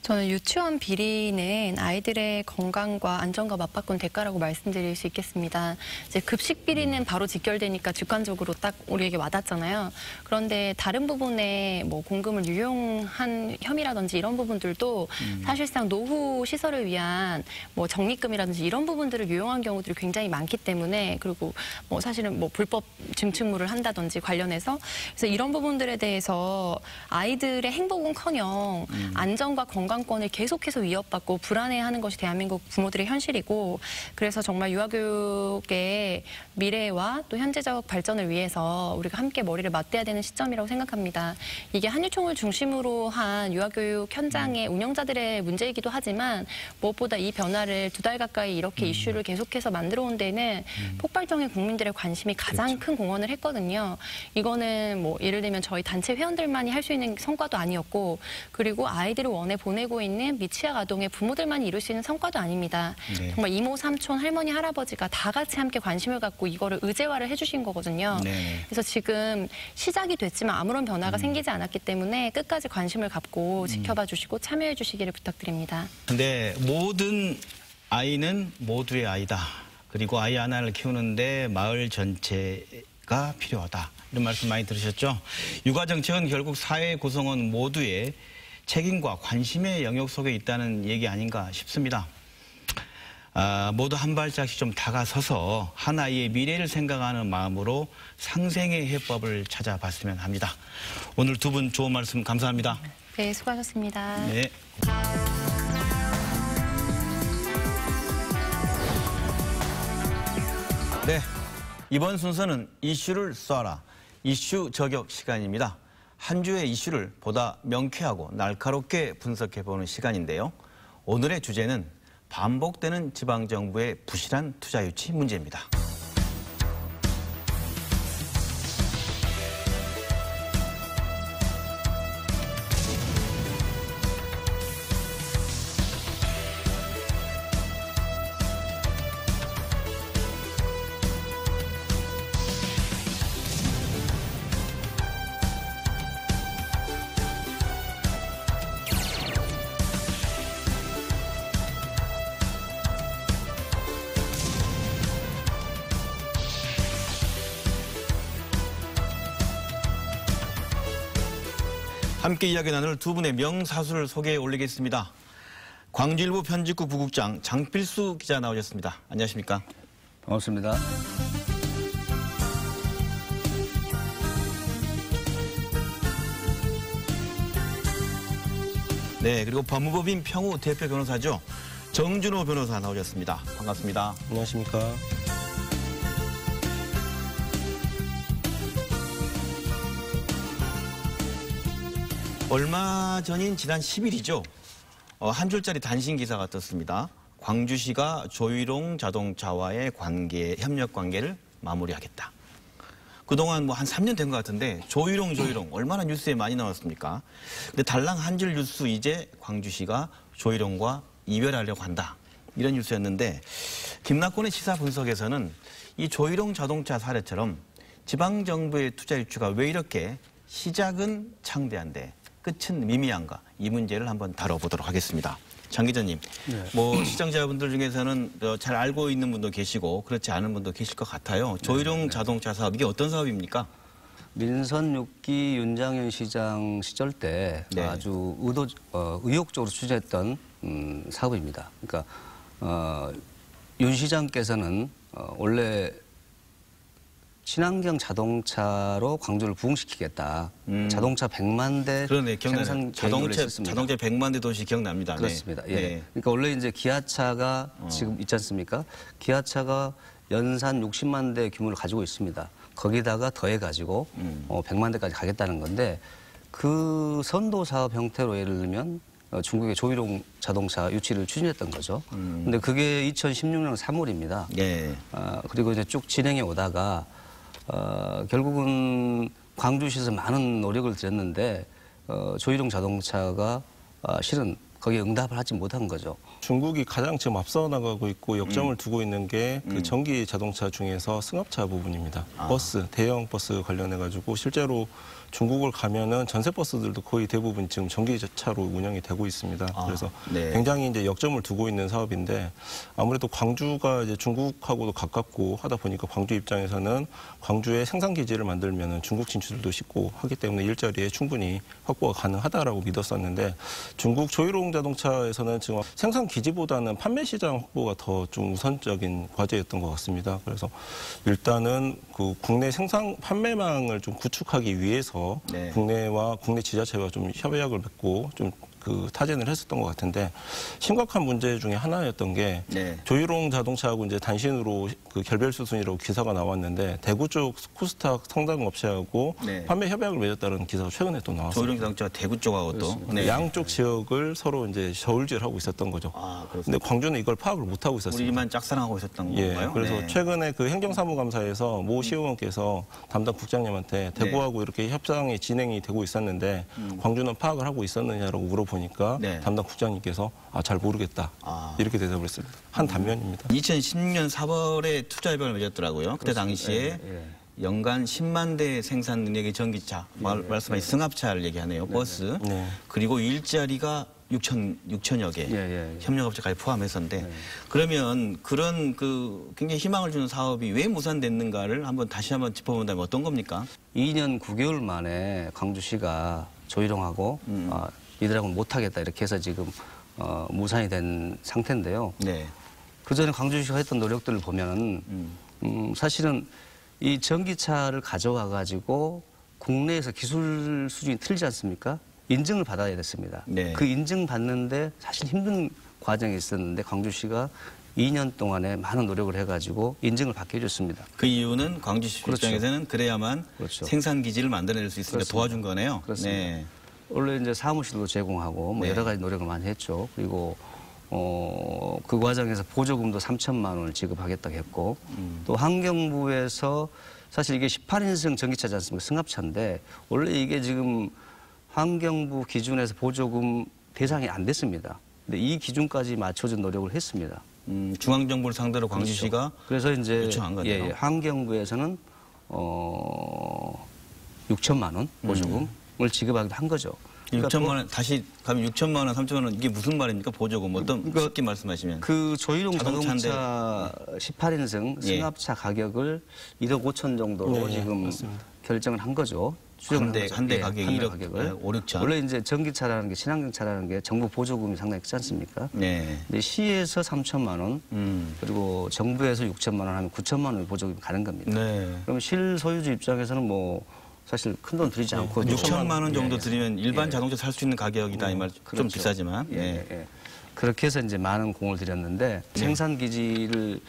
S3: 저는 유치원 비리는 아이들의 건강과 안전과 맞바꾼 대가라고 말씀드릴 수 있겠습니다. 이제 급식 비리는 바로 직결되니까 직관적으로 딱 우리에게 와닿잖아요. 그런데 다른 부분에 뭐 공금을 유용한 혐의라든지 이런 부분들도 사실상 노후 시설을 위한 뭐 적립금이라든지 이런 부분들을 유용한 경우들이 굉장히 많기 때문에 그리고 뭐 사실은 뭐 불법 증축물을 한다든지 관련해서 그래서 이런 부분들에 대해서 아이들의 행복은커녕 안전과 건강 건강권을 계속해서 위협받고 불안해하는 것이 대한민국 부모들의 현실이고 그래서 정말 유아교육의 미래와 또 현재적 발전을 위해서 우리가 함께 머리를 맞대야 되는 시점이라고 생각합니다. 이게 한유총을 중심으로 한 유아교육 현장의 운영자들의 문제이기도 하지만 무엇보다 이 변화를 2달 가까이 이렇게 이슈를 계속해서 만들어 온 데는 폭발적인 국민들의 관심이 가장 큰 공헌을 했거든요. 이거는 뭐 예를 들면 저희 단체 회원들만이 할 수 있는 성과도 아니었고 그리고 아이들을 원에 보내고 있는 미취학 아동의 부모들만이 이룰 수 있는 성과도 아닙니다.
S1: 네.
S3: 정말 이모, 삼촌, 할머니, 할아버지가 다 같이 함께 관심을 갖고 이거를 의제화를 해주신 거거든요.
S1: 네.
S3: 그래서 지금 시작이 됐지만 아무런 변화가 생기지 않았기 때문에 끝까지 관심을 갖고 지켜봐 주시고 참여해 주시기를 부탁드립니다.
S1: 근데 모든 아이는 모두의 아이다. 그리고 아이 하나를 키우는데 마을 전체가 필요하다. 이런 말씀 많이 들으셨죠? 육아정책은 결국 사회 구성원 모두의 책임과 관심의 영역 속에 있다는 얘기 아닌가 싶습니다. 모두 한 발짝씩 좀 다가서서 한 아이의 미래를 생각하는 마음으로 상생의 해법을 찾아봤으면 합니다. 오늘 두 분 좋은 말씀 감사합니다.
S3: 네, 수고하셨습니다.
S1: 네. 네, 이번 순서는 이슈를 쏴라, 이슈 저격 시간입니다. 한 주의 이슈를 보다 명쾌하고 날카롭게 분석해보는 시간인데요. 오늘의 주제는 반복되는 지방정부의 부실한 투자 유치 문제입니다. 함께 이야기 나눌 두 분의 명사수를 소개해 올리겠습니다. 광주일보 편집국 부국장 장필수 기자 나오셨습니다. 안녕하십니까?
S4: 반갑습니다.
S1: 네, 그리고 법무법인 평우 대표 변호사죠. 정준호 변호사 나오셨습니다. 반갑습니다.
S4: 안녕하십니까?
S1: 얼마 전인 지난 10일이죠. 한 줄짜리 단신 기사가 떴습니다. 광주시가 조일용 자동차와의 협력 관계를 마무리하겠다. 그동안 뭐 한 3년 된 것 같은데 조일용 얼마나 뉴스에 많이 나왔습니까? 근데 달랑 한 줄 뉴스 이제 광주시가 조일용과 이별하려고 한다. 이런 뉴스였는데 김낙곤의 시사 분석에서는 이 조일용 자동차 사례처럼 지방정부의 투자 유치가 왜 이렇게 시작은 창대한데 끝은 미미한가, 이 문제를 한번 다뤄보도록 하겠습니다. 장 기자님,
S4: 네.
S1: 뭐 시청자분들 중에서는 잘 알고 있는 분도 계시고 그렇지 않은 분도 계실 것 같아요. 조일용 자동차 사업, 이게 어떤 사업입니까?
S4: 민선 6기 윤장현 시장 시절 때
S1: 네.
S4: 아주 의욕적으로 추진했던 사업입니다. 그러니까 윤 시장께서는 원래 친환경 자동차로 광주를 부흥시키겠다. 자동차 100만 대
S1: 그러네,
S4: 생산 계획을 했었습니다.
S1: 자동차 100만 대 도시 기억납니다.
S4: 그렇습니다.
S1: 네.
S4: 예.
S1: 네.
S4: 그러니까 원래 이제 기아차가 지금 있지 않습니까? 기아차가 연산 60만 대 규모를 가지고 있습니다. 거기다가 더해가지고 100만 대까지 가겠다는 건데 그 선도 사업 형태로 예를 들면 중국의 조일용 자동차 유치를 추진했던 거죠. 근데 그게 2016년 3월입니다.
S1: 네.
S4: 그리고 이제 쭉 진행해 오다가 결국은 광주시에서 많은 노력을 들였는데 조일용 자동차가 실은 거기에 응답을 하지 못한 거죠.
S5: 중국이 가장 지금 앞서 나가고 있고 역점을 두고 있는 게 그 전기 자동차 중에서 승합차 부분입니다. 버스, 대형 버스 관련해가지고 실제로 중국을 가면은 전세 버스들도 거의 대부분 지금 전기차로 운영이 되고 있습니다. 그래서
S1: 네.
S5: 굉장히 이제 역점을 두고 있는 사업인데 아무래도 광주가 이제 중국하고도 가깝고 하다 보니까 광주 입장에서는 광주에 생산 기지를 만들면은 중국 진출도 쉽고 하기 때문에 일자리에 충분히 확보가 가능하다라고 믿었었는데 중국 조일용 자동차에서는 지금 생산 기지보다는 판매 시장 확보가 더 좀 우선적인 과제였던 것 같습니다. 그래서 일단은 그 국내 생산 판매망을 좀 구축하기 위해서
S1: 네.
S5: 국내 지자체와 좀 협약을 맺고 좀 그 타진을 했었던 것 같은데 심각한 문제 중에 하나였던 게
S1: 네.
S5: 조일홍 자동차하고 이제 단신으로 그 결별 수순이라고 기사가 나왔는데 대구 쪽 코스닥 상당 업체하고
S1: 네.
S5: 판매 협약을 맺었다는 기사가 최근에 또 나왔어요.
S1: 조일홍 자동차가 대구 쪽하고 또 네.
S5: 양쪽 지역을 서로 이제 저울질하고 있었던 거죠.
S1: 아,
S5: 근데
S1: 그렇습니다.
S5: 광주는 이걸 파악을 못 하고 있었어요.
S1: 우리만 짝사랑하고 있었던
S5: 예,
S1: 건가요?
S5: 그래서
S1: 네.
S5: 최근에 그 행정사무감사에서 모 시의원께서 담당 국장님한테 대구하고 이렇게 협상이 진행이 되고 있었는데 광주는 파악을 하고 있었느냐라고 물어보니까
S1: 네.
S5: 담당 국장님께서 잘 모르겠다
S1: 아.
S5: 이렇게 대답을 했습니다. 한 단면입니다.
S1: 2010년 4월에 투자 협약을 맺었더라고요. 그때 당시에 연간 10만 대 생산 능력의 전기차, 말씀하신 승합차를 얘기하네요. 버스.
S5: 네.
S1: 그리고 일자리가 6천여 개.
S4: 예.
S1: 협력업체까지 포함해서인데 그러면 그런 그 굉장히 희망을 주는 사업이 왜 무산됐는가를 다시 한번 짚어본다면 어떤 겁니까?
S4: 2년 9개월 만에 광주시가 조일홍하고 이들하고는 못하겠다 이렇게 해서 지금 무산이 된 상태인데요.
S1: 네.
S4: 그전에 광주시가 했던 노력들을 보면은 사실은 이 전기차를 가져와 가지고 국내에서 기술 수준이 틀리지 않습니까? 인증을 받아야 됐습니다.
S1: 네.
S4: 그 인증 받는데 사실 힘든 과정이 있었는데 광주시가 2년 동안에 많은 노력을 해가지고 인증을 받게 해줬습니다.
S1: 그 이유는 광주시
S4: 그렇죠.
S1: 입장에서는 그래야만
S4: 그렇죠.
S1: 생산 기지를 만들어낼 수 있으니까
S4: 그렇습니다.
S1: 도와준 거네요.
S4: 그렇습니다.
S1: 네.
S4: 원래 이제 사무실도 제공하고 뭐
S1: 네.
S4: 여러 가지 노력을 많이 했죠. 그리고 그 과정에서 보조금도 3천만 원을 지급하겠다고 했고 또 환경부에서 사실 이게 18인승 전기차지 않습니까? 승합차인데 원래 이게 지금 환경부 기준에서 보조금 대상이 안 됐습니다. 근데 이 기준까지 맞춰준 노력을 했습니다.
S1: 중앙정부를 상대로 광주시가
S4: 그래서 이제
S1: 요청한 거네요.
S4: 환경부에서는 6천만 원 보조금을 지급하기도 한 거죠.
S1: 6천만 원 다시 가면 6천만 원, 3천만 원 이게 무슨 말입니까? 보조금 어떤 쉽게 말씀하시면
S4: 그 조일홍
S1: 자동차인데.
S4: 자동차 18인승
S1: 예.
S4: 승합차 가격을 1억 5천 정도로
S5: 네,
S4: 지금
S5: 맞습니다.
S4: 결정을 한 거죠. 추정을 한 거죠.
S1: 한 대
S4: 예,
S1: 가격이
S4: 한 대
S1: 1억
S4: 가격을.
S1: 5, 6천.
S4: 원래 이제 전기차라는 게 친환경차라는 게 정부 보조금이 상당히 크지 않습니까?
S1: 네.
S4: 근데 시에서 3천만 원
S1: 음.
S4: 그리고 정부에서 6천만 원 하면 9천만 원의 보조금이 가는 겁니다.
S1: 네.
S4: 그러면 실소유주 입장에서는 뭐 사실 큰 돈 들이지 않고
S1: 6천만 원 정도
S4: 예, 예.
S1: 들이면 일반
S4: 예.
S1: 자동차 살 수 있는 가격이다 이 말 좀
S4: 그렇죠.
S1: 비싸지만.
S4: 예,
S1: 예.
S4: 예. 그렇게 해서 이제 많은 공을 들였는데 생산 기지를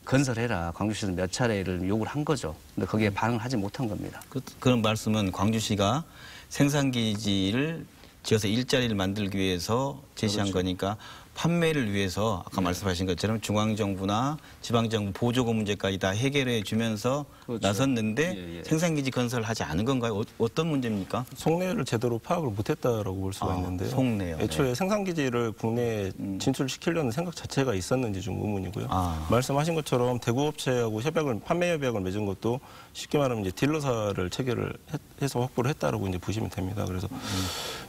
S4: 건설해라. 광주시는 몇 차례를 요구를 한 거죠. 근데 거기에 반응을 하지 못한 겁니다.
S1: 그런 말씀은 광주시가 생산기지를 지어서 일자리를 만들기 위해서 제시한
S4: 그렇죠.
S1: 거니까 판매를 위해서 아까 말씀하신 것처럼 중앙정부나 지방정부 보조금 문제까지 다 해결해 주면서
S4: 그렇죠.
S1: 나섰는데
S4: 예, 예.
S1: 생산기지 건설을 하지 않은 건가요? 어떤 문제입니까?
S5: 속내를 제대로 파악을 못했다라고 볼 수가 있는데요.
S1: 속내요.
S5: 애초에
S1: 네.
S5: 생산기지를 국내에 진출시키려는 생각 자체가 있었는지 좀 의문이고요.
S1: 아.
S5: 말씀하신 것처럼 대구 업체하고 판매 협약을 맺은 것도 쉽게 말하면 이제 딜러사를 체결을 해서 확보를 했다라고 이제 보시면 됩니다. 그래서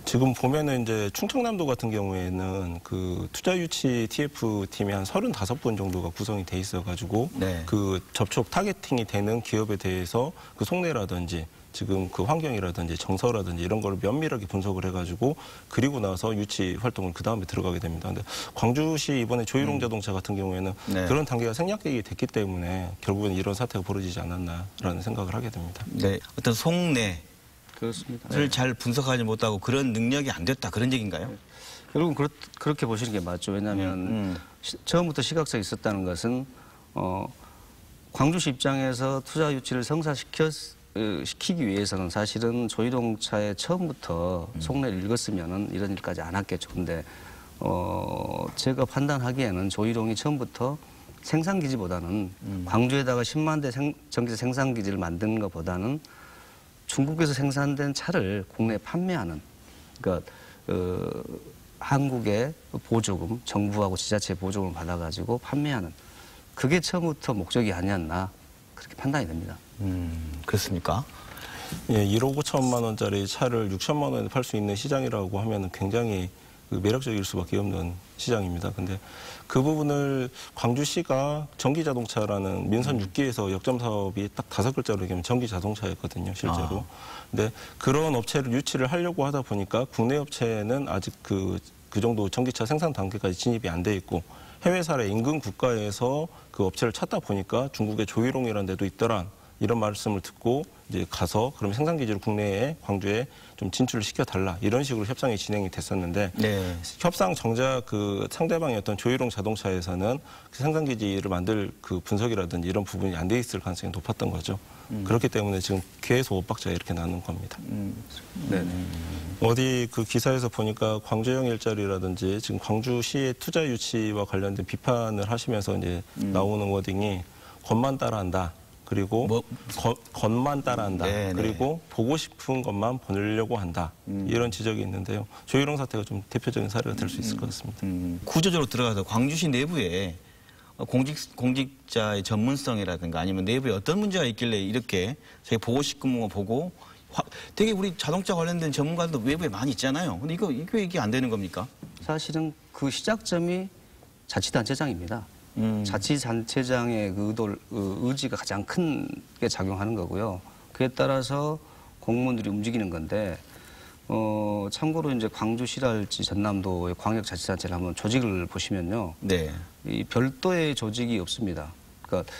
S5: 지금 보면은 이제 충청남도 같은 경우에는 그 투자 유치 TF 팀이 한 35분 정도가 구성이 돼 있어가지고
S1: 네.
S5: 그 접촉 타겟팅이 되는 기업에 대해서 그 속내라든지 지금 그 환경이라든지 정서라든지 이런 걸 면밀하게 분석을 해가지고 그리고 나서 유치 활동을 그 다음에 들어가게 됩니다. 근데 광주시 이번에 조일홍 자동차 같은 경우에는
S1: 네.
S5: 그런 단계가 생략되게 됐기 때문에 결국은 이런 사태가 벌어지지 않았나라는 생각을 하게 됩니다.
S1: 네. 어떤 속내를
S4: 그렇습니다.
S1: 잘 분석하지 못하고 그런 능력이 안 됐다 그런 얘기인가요?
S4: 결국은 그렇게 보시는 게 맞죠. 왜냐하면 처음부터 시각성이 있었다는 것은 광주시 입장에서 투자 유치를 시키기 위해서는 사실은 조일홍차에 처음부터 속내를 읽었으면은 이런 일까지 안 왔겠죠. 근데 제가 판단하기에는 조일홍이 처음부터 생산기지보다는 광주에다가 10만 대 전기차 생산기지를 만드는 것보다는 중국에서 생산된 차를 국내에 판매하는 그러니까 한국의 보조금, 정부하고 지자체 보조금을 받아가지고 판매하는 그게 처음부터 목적이 아니었나 그렇게 판단이 됩니다.
S1: 그렇습니까?
S5: 예, 1억 5천만 원짜리 차를 6천만 원에 팔 수 있는 시장이라고 하면 굉장히 매력적일 수밖에 없는 시장입니다. 근데 그 부분을 광주시가 전기자동차라는 민선 6기에서 역점 사업이 딱 5글자로 얘기하면 전기자동차였거든요, 실제로. 근데 그런 업체를 유치를 하려고 하다 보니까 국내 업체는 아직 그 정도 전기차 생산 단계까지 진입이 안 돼 있고 해외 사례 인근 국가에서 그 업체를 찾다 보니까 중국의 조일홍이라는 데도 있더란 이런 말씀을 듣고 이제 가서 그럼 생산 기지를 국내에 광주에 좀 진출을 시켜달라 이런 식으로 협상이 진행이 됐었는데
S1: 네.
S5: 협상 정작 그 상대방이었던 조일용 자동차에서는 그 생산 기지를 만들 그 분석이라든지 이런 부분이 안 돼 있을 가능성이 높았던 거죠. 그렇기 때문에 지금 계속 엇박자가 이렇게 나는 겁니다.
S4: 네네.
S5: 어디 그 기사에서 보니까 광주형 일자리라든지 지금 광주시의 투자 유치와 관련된 비판을 하시면서 이제 나오는 워딩이 겉만 따라한다. 그리고 겉만 따라한다.
S1: 네네.
S5: 그리고 보고 싶은 것만 보내려고 한다. 이런 지적이 있는데요. 조일용 사태가 좀 대표적인 사례가 될 수 있을 것 같습니다.
S1: 구조적으로 들어가서 광주시 내부에 공직자의 전문성이라든가 아니면 내부에 어떤 문제가 있길래 이렇게 저희 보고 싶은 거 보고 되게 우리 자동차 관련된 전문가들도 외부에 많이 있잖아요. 근데 이거 이게 안 되는 겁니까?
S4: 사실은 그 시작점이 자치단체장입니다. 자치단체장의 그 의지가 가장 큰 게 작용하는 거고요. 그에 따라서 공무원들이 움직이는 건데, 참고로 이제 광주시랄지 전남도의 광역자치단체를 한번 조직을 보시면요.
S1: 네.
S4: 이 별도의 조직이 없습니다. 그러니까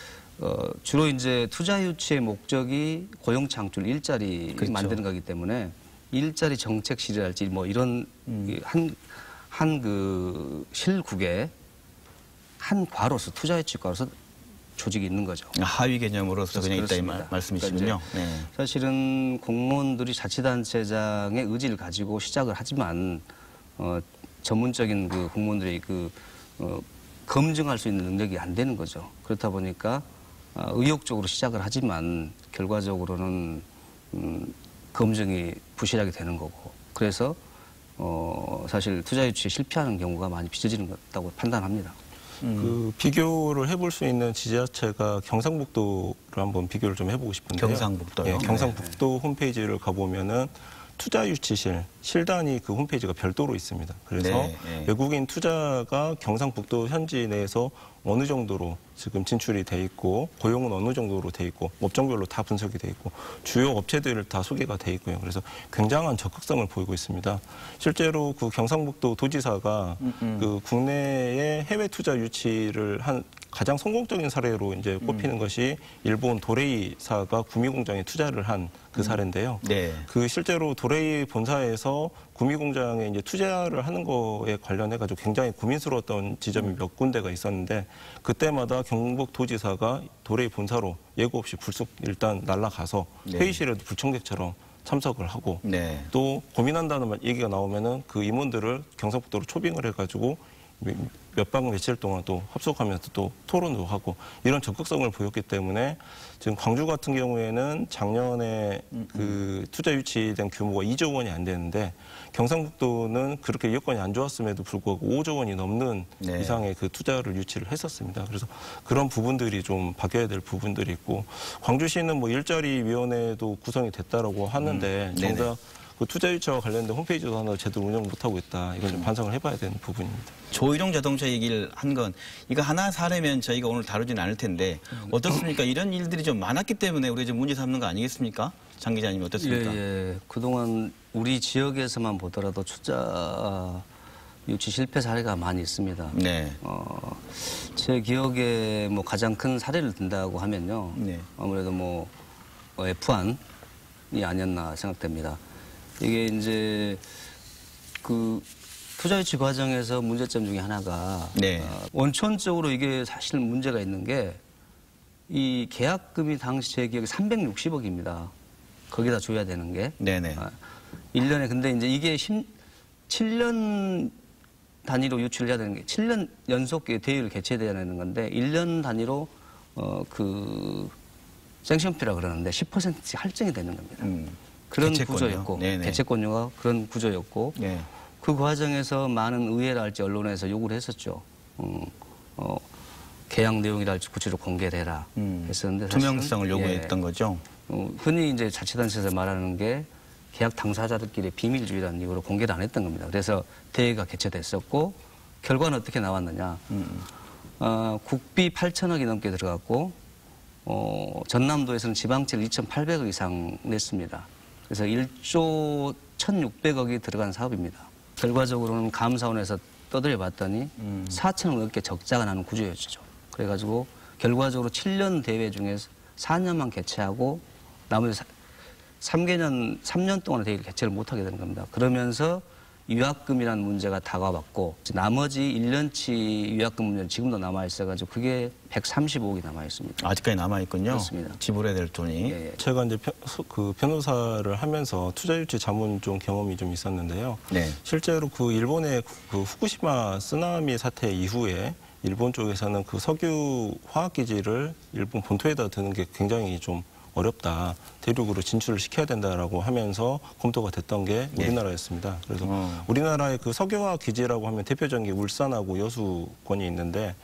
S4: 주로 이제 투자 유치의 목적이 고용 창출, 일자리
S1: 그렇죠.
S4: 만드는 거기 때문에 일자리 정책실이랄지 뭐 이런 한 그 실국에 한 과로서 투자 유치 과로서 조직이 있는 거죠.
S1: 하위 개념으로서 그냥 있다 이
S4: 그렇습니다.
S1: 말씀이시군요.
S4: 그러니까
S1: 네.
S4: 사실은 공무원들이 자치단체장의 의지를 가지고 시작을 하지만 전문적인 그 공무원들의 검증할 수 있는 능력이 안 되는 거죠. 그렇다 보니까 의욕적으로 시작을 하지만 결과적으로는 검증이 부실하게 되는 거고. 그래서 사실 투자 유치에 실패하는 경우가 많이 빚어지는 것 같다고 판단합니다.
S5: 그 비교를 해볼 수 있는 지자체가 경상북도를 한번 비교를 좀 해보고 싶은데요.
S1: 경상북도요?
S5: 네, 경상북도 홈페이지를 가보면은 투자 유치실, 실단이 그 홈페이지가 별도로 있습니다. 그래서
S1: 네, 네.
S5: 외국인 투자가 경상북도 현지 내에서 어느 정도로 지금 진출이 돼 있고 고용은 어느 정도로 돼 있고 업종별로 다 분석이 돼 있고 주요 업체들 다 소개가 돼 있고요. 그래서 굉장한 적극성을 보이고 있습니다. 실제로 그 경상북도 도지사가 그 국내에 해외 투자 유치를 한 가장 성공적인 사례로 이제 꼽히는 것이 일본 도레이사가 구미공장에 투자를 한 그 사례인데요.
S1: 네.
S5: 그 실제로 도레이 본사에서 구미공장에 이제 투자를 하는 거에 관련해 가지고 굉장히 고민스러웠던 지점이 몇 군데가 있었는데 그때마다 경북도지사가 도레이 본사로 예고 없이 불쑥 일단 날아가서
S1: 네.
S5: 회의실에도 불청객처럼 참석을 하고
S1: 네.
S5: 또 고민한다는 얘기가 나오면은 그 임원들을 경상북도로 초빙을 해가지고 몇 박 며칠 동안 또 합숙하면서 또 토론도 하고 이런 적극성을 보였기 때문에 지금 광주 같은 경우에는 작년에 그 투자 유치된 규모가 2조 원이 안 되는데 경상북도는 그렇게 여건이 안 좋았음에도 불구하고 5조 원이 넘는
S1: 네.
S5: 이상의 그 투자를 유치를 했었습니다. 그래서 그런 부분들이 좀 바뀌어야 될 부분들이 있고 광주시는 뭐 일자리위원회도 구성이 됐다라고 하는데
S1: 네네.
S5: 정작 그 투자 유치와 관련된 홈페이지도 하나 제대로 운영 못하고 있다. 이건 좀 반성을 해봐야 되는 부분입니다.
S1: 조일용 자동차 얘기를 한 건 이거 하나 사려면 저희가 오늘 다루지는 않을 텐데 어떻습니까? 이런 일들이 좀 많았기 때문에 우리가 좀 문제 삼는 거 아니겠습니까? 장 기자님 어떻습니까?
S4: 예. 그동안 우리 지역에서만 보더라도 투자 유치 실패 사례가 많이 있습니다.
S1: 네.
S4: 제 기억에 뭐 가장 큰 사례를 든다고 하면요.
S1: 네.
S4: 아무래도 뭐 F1이 아니었나 생각됩니다. 이게 이제 그 투자 유치 과정에서 문제점 중에 하나가
S1: 네.
S4: 원천적으로 이게 사실 문제가 있는 게 이 계약금이 당시 제 기억에 360억입니다. 거기다 줘야 되는 게.
S1: 네네.
S4: 1년에 근데 이제 이게 7년 단위로 유치를 해야 되는 게 7년 연속 대회를 개최해야 되는 건데 1년 단위로 그 생션피라 그러는데 10%씩 할증이 되는 겁니다. 그런
S1: 개채권이요?
S4: 구조였고
S1: 네네.
S4: 개채권료가 그런 구조였고
S1: 네.
S4: 그 과정에서 많은 의회랄지 언론에서 요구를 했었죠. 계약 내용이랄지 구체적으로 공개를 해라 했었는데
S1: 투명성을
S4: 사실은,
S1: 요구했던 거죠.
S4: 흔히 이제 자치단체에서 말하는 게 계약 당사자들끼리 비밀주의라는 이유로 공개를 안 했던 겁니다. 그래서 대회가 개최됐었고 결과는 어떻게 나왔느냐. 국비 8천억이 넘게 들어갔고 전남도에서는 지방채를 2,800억 이상 냈습니다. 그래서 1조 1,600억이 들어간 사업입니다. 결과적으로는 감사원에서 떠들여 봤더니 4천억 넘게 적자가 나는 구조였죠. 그래가지고 결과적으로 7년 대회 중에서 4년만 개최하고 나머지 3년 동안은 대회를 개최를 못하게 되는 겁니다. 그러면서 유학금이라는 문제가 다가왔고 나머지 1년치 유학금 문제는 지금도 남아있어가지고 그게 135억이 남아있습니다.
S1: 아직까지 남아있군요.
S4: 그렇습니다.
S1: 지불해야 될 돈이.
S4: 예, 예.
S5: 제가 이제 그 변호사를 하면서 투자유치 자문 좀 경험이 좀 있었는데요.
S1: 네.
S5: 실제로 그 일본의 그 후쿠시마 쓰나미 사태 이후에 일본 쪽에서는 그 석유 화학기지를 일본 본토에다 두는 게 굉장히 좀 어렵다. 대륙으로 진출을 시켜야 된다라고 하면서 검토가 됐던 게 우리나라였습니다. 그래서 우리나라의 그 석유화학 기지라고 하면 대표적인 게 울산하고 여수권이 있는데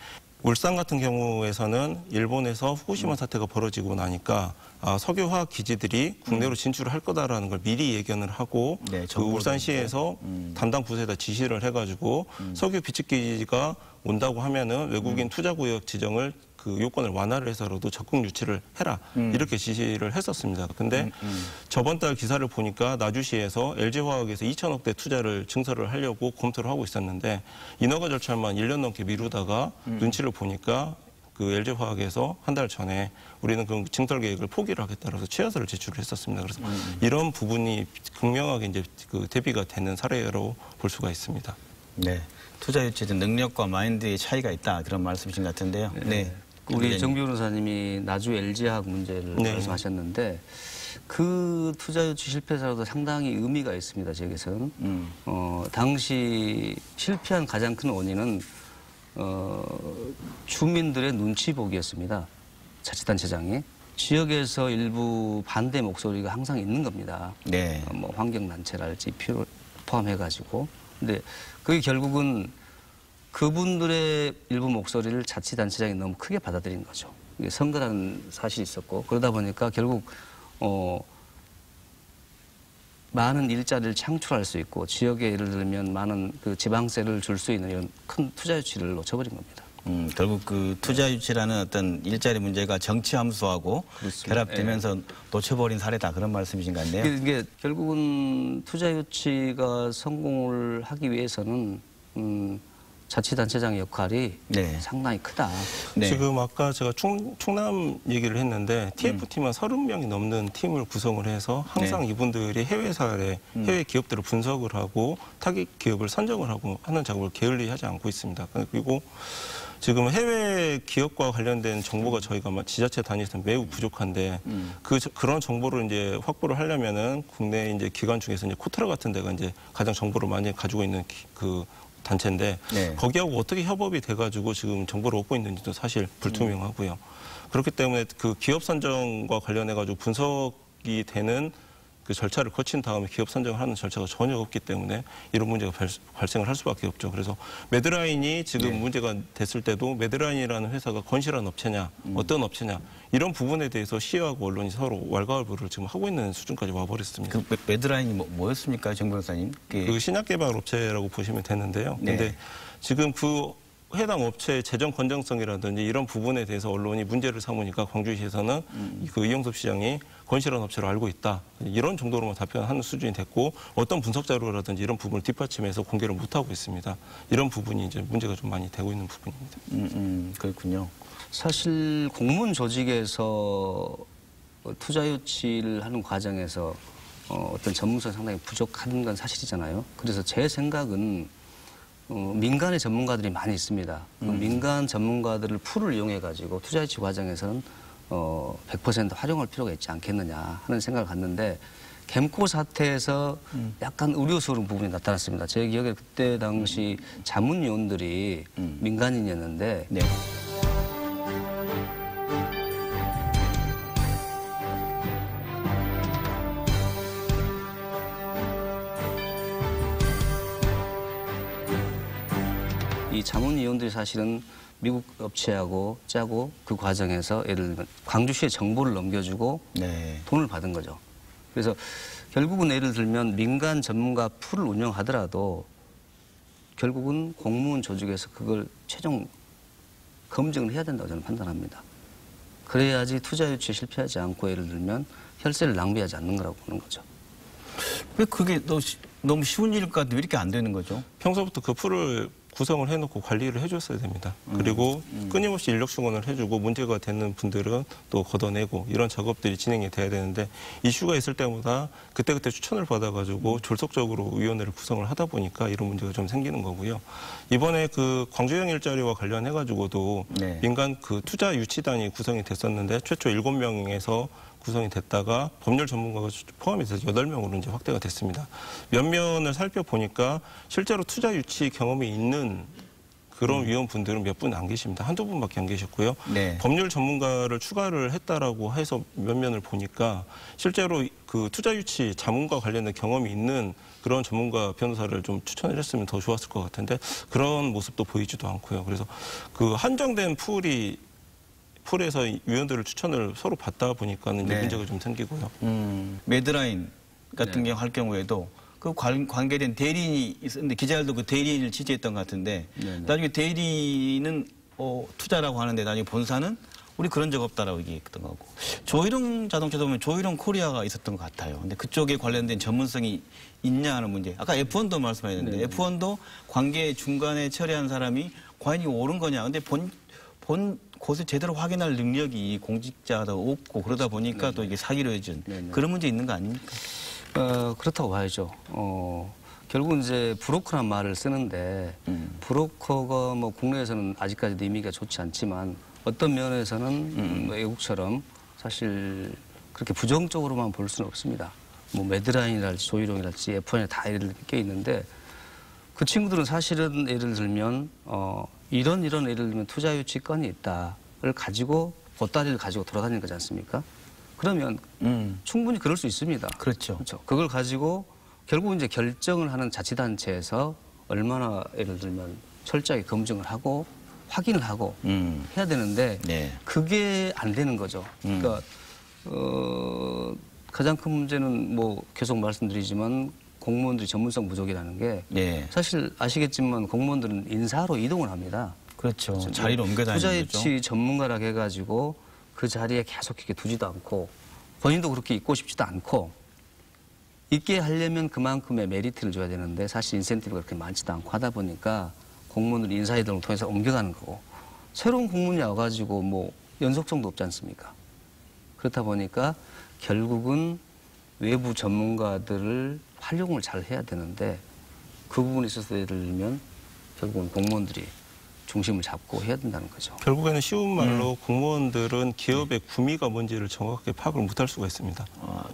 S5: 울산 같은 경우에서는 일본에서 후쿠시마 사태가 벌어지고 나니까 석유화학 기지들이 국내로 진출을 할 거다라는 걸 미리 예견을 하고
S1: 네,
S5: 그 울산시에서 담당 부서에다 지시를 해가지고 석유 비축 기지가 온다고 하면은 외국인 투자구역 지정을 그 요건을 완화를 해서라도 적극 유치를 해라 이렇게 지시를 했었습니다. 근데 저번 달 기사를 보니까 나주시에서 LG화학에서 2천억대 투자를 증설을 하려고 검토를 하고 있었는데 인허가 절차만 1년 넘게 미루다가 눈치를 보니까 그 LG화학에서 한 달 전에 우리는 그 증설 계획을 포기를 하겠다라서 취하서를 제출을 했었습니다. 그래서 이런 부분이 극명하게 이제 그 대비가 되는 사례로 볼 수가 있습니다.
S1: 네. 투자 유치의 능력과 마인드의 차이가 있다 그런 말씀이신 것 같은데요. 네.
S4: 우리 정 변호사님이 나주 LG화학 문제를
S5: 네.
S4: 말씀하셨는데 그 투자 유치 실패 사례도 상당히 의미가 있습니다. 저에게서는 당시 실패한 가장 큰 원인은 주민들의 눈치 보기였습니다. 자치단체장이 지역에서 일부 반대 목소리가 항상 있는 겁니다.
S1: 네.
S4: 뭐 환경단체랄지 필요 포함해가지고. 근데 그게 결국은 그분들의 일부 목소리를 자치단체장이 너무 크게 받아들인 거죠. 이게 선거라는 사실이 있었고 그러다 보니까 결국 많은 일자리를 창출할 수 있고 지역에 예를 들면 많은 그 지방세를 줄 수 있는 이런 큰 투자 유치를 놓쳐버린 겁니다.
S1: 결국 그 투자 유치라는 어떤 일자리 문제가 정치 함수하고
S4: 그렇습니다.
S1: 결합되면서 놓쳐버린 사례다 그런 말씀이신 것 같네요.
S4: 이게 결국은 투자 유치가 성공을 하기 위해서는 자치단체장의 역할이
S1: 네.
S4: 상당히 크다.
S1: 네.
S5: 지금 아까 제가 충남 얘기를 했는데 TF팀은 30명이 넘는 팀을 구성을 해서 항상 이분들이 해외 사례, 해외 기업들을 분석을 하고 타깃 기업을 선정을 하고 하는 작업을 게을리하지 않고 있습니다. 그리고 지금 해외 기업과 관련된 정보가 저희가 지자체 단위에서 매우 부족한데 그런 정보를 이제 확보를 하려면은 국내 이제 기관 중에서 이제 코트라 같은 데가 이제 가장 정보를 많이 가지고 있는 그 단체인데 거기하고 어떻게 협업이 돼가지고 지금 정보를 얻고 있는지도 사실 불투명하고요. 그렇기 때문에 그 기업 선정과 관련해가지고 분석이 되는 그 절차를 거친 다음에 기업 선정을 하는 절차가 전혀 없기 때문에 이런 문제가 발생을 할 수밖에 없죠. 그래서 매드라인이 지금 문제가 됐을 때도 매드라인이라는 회사가 건실한 업체냐, 어떤 업체냐 이런 부분에 대해서 시의하고 언론이 서로 왈가왈부를 지금 하고 있는 수준까지 와버렸습니다.
S1: 그 매드라인이 뭐였습니까, 정 변호사님?
S5: 그 신약 개발 업체라고 보시면 되는데요. 근데 지금 그 해당 업체의 재정 건전성이라든지 이런 부분에 대해서 언론이 문제를 삼으니까 광주시에서는 그 이영섭 시장이 건실한 업체로 알고 있다. 이런 정도로만 답변하는 수준이 됐고 어떤 분석 자료라든지 이런 부분을 뒷받침해서 공개를 못하고 있습니다. 이런 부분이 이제 문제가 좀 많이 되고 있는 부분입니다.
S1: 그렇군요.
S4: 사실 공무원 조직에서 투자 유치를 하는 과정에서 어떤 전문성이 상당히 부족한 건 사실이잖아요. 그래서 제 생각은 민간의 전문가들이 많이 있습니다. 민간 전문가들을 풀을 이용해가지고 투자 유치 과정에서는 100% 활용할 필요가 있지 않겠느냐 하는 생각을 갖는데 겜코 사태에서 약간 우려스러운 부분이 나타났습니다. 제 기억에 그때 당시 자문위원들이 민간인이었는데
S1: 네.
S4: 이 자문위원들이 사실은 미국 업체하고 짜고 그 과정에서 예를 들면 광주시에 정보를 넘겨주고 돈을 받은 거죠. 그래서 결국은 예를 들면 민간 전문가 풀을 운영하더라도 결국은 공무원 조직에서 그걸 최종 검증을 해야 된다고 저는 판단합니다. 그래야지 투자 유치에 실패하지 않고 예를 들면 혈세를 낭비하지 않는 거라고 보는 거죠.
S1: 왜 그게 너무 쉬운 일일 것 같은데 왜 이렇게 안 되는 거죠?
S5: 평소부터 그 풀을 구성을 해놓고 관리를 해줬어야 됩니다. 그리고 끊임없이 인력 충원을 해주고 문제가 되는 분들은 또 걷어내고 이런 작업들이 진행이 돼야 되는데 이슈가 있을 때마다 그때그때 추천을 받아가지고 졸속적으로 위원회를 구성을 하다 보니까 이런 문제가 좀 생기는 거고요. 이번에 그 광주형 일자리와 관련해가지고도
S1: 네.
S5: 민간 그 투자 유치단이 구성이 됐었는데 최초 7명에서 구성이 됐다가 법률 전문가가 포함이 돼서 8명으로 이제 확대가 됐습니다. 면면을 살펴보니까 실제로 투자 유치 경험이 있는 그런 위원분들은 몇 분 안 계십니다. 한두 분밖에 안 계셨고요.
S1: 네.
S5: 법률 전문가를 추가를 했다라고 해서 면면을 보니까 실제로 그 투자 유치 자문과 관련된 경험이 있는 그런 전문가 변호사를 좀 추천을 했으면 더 좋았을 것 같은데 그런 모습도 보이지도 않고요. 그래서 그 한정된 풀에서 위원들을 추천을 서로 받다 보니까는 이제
S1: 네.
S5: 문제가 좀 생기고요.
S1: 매드라인 같은
S4: 네.
S1: 경우 할 경우에도 그 관계된 대리인이 있었는데 기자들도 그 대리인을 취재했던 것 같은데
S4: 네네.
S1: 나중에 대리인은 투자라고 하는데 나중에 본사는 우리 그런 적 없다라고 얘기했던 거고 조일용 자동차도 보면 조일용 코리아가 있었던 것 같아요. 근데 그쪽에 관련된 전문성이 있냐 하는 문제. 아까 F1도 말씀하셨는데
S4: 네.
S1: F1도 관계 중간에 처리한 사람이 과연 이거 옳은 거냐. 근데 본 곳을 제대로 확인할 능력이 공직자도 없고 그러다 보니까 또 이게 사기로 해준
S4: 네네.
S1: 그런 문제 있는 거 아닙니까?
S4: 그렇다고 봐야죠. 결국 이제 브로커란 말을 쓰는데 브로커가 뭐 국내에서는 아직까지도 의미가 좋지 않지만 어떤 면에서는 외국처럼 사실 그렇게 부정적으로만 볼 수는 없습니다. 뭐 매드라인이랄지 조일용이랄지 F1에 다 예를 껴 있는데 그 친구들은 사실은 예를 들면 이런 예를 들면 투자 유치 건이 있다를 가지고 보따리를 가지고 돌아다니는 거지 않습니까? 그러면 충분히 그럴 수 있습니다.
S1: 그렇죠.
S4: 그렇죠. 그걸 가지고 결국 이제 결정을 하는 자치단체에서 얼마나 예를 들면 철저하게 검증을 하고 확인을 하고 해야 되는데
S1: 네.
S4: 그게 안 되는 거죠. 그러니까 가장 큰 문제는 뭐 계속 말씀드리지만 공무원들이 전문성 부족이라는 게
S1: 네.
S4: 사실 아시겠지만 공무원들은 인사로 이동을 합니다.
S1: 그렇죠. 자리를 옮겨 다니는 거죠.
S4: 투자유치 전문가라 해가지고 그 자리에 계속 이렇게 두지도 않고 본인도 그렇게 있고 싶지도 않고 있게 하려면 그만큼의 메리트를 줘야 되는데 사실 인센티브가 그렇게 많지도 않고 하다 보니까 공무원들 인사이동을 통해서 옮겨가는 거고 새로운 공무원이 와가지고 뭐 연속성도 없지 않습니까? 그렇다 보니까 결국은 외부 전문가들을 활용을 잘 해야 되는데 그 부분에 있어서 예를 들면 결국은 공무원들이 중심을 잡고 해야 된다는 거죠.
S5: 결국에는 쉬운 말로 공무원들은 기업의 구미가 뭔지를 정확하게 파악을 못할 수가 있습니다.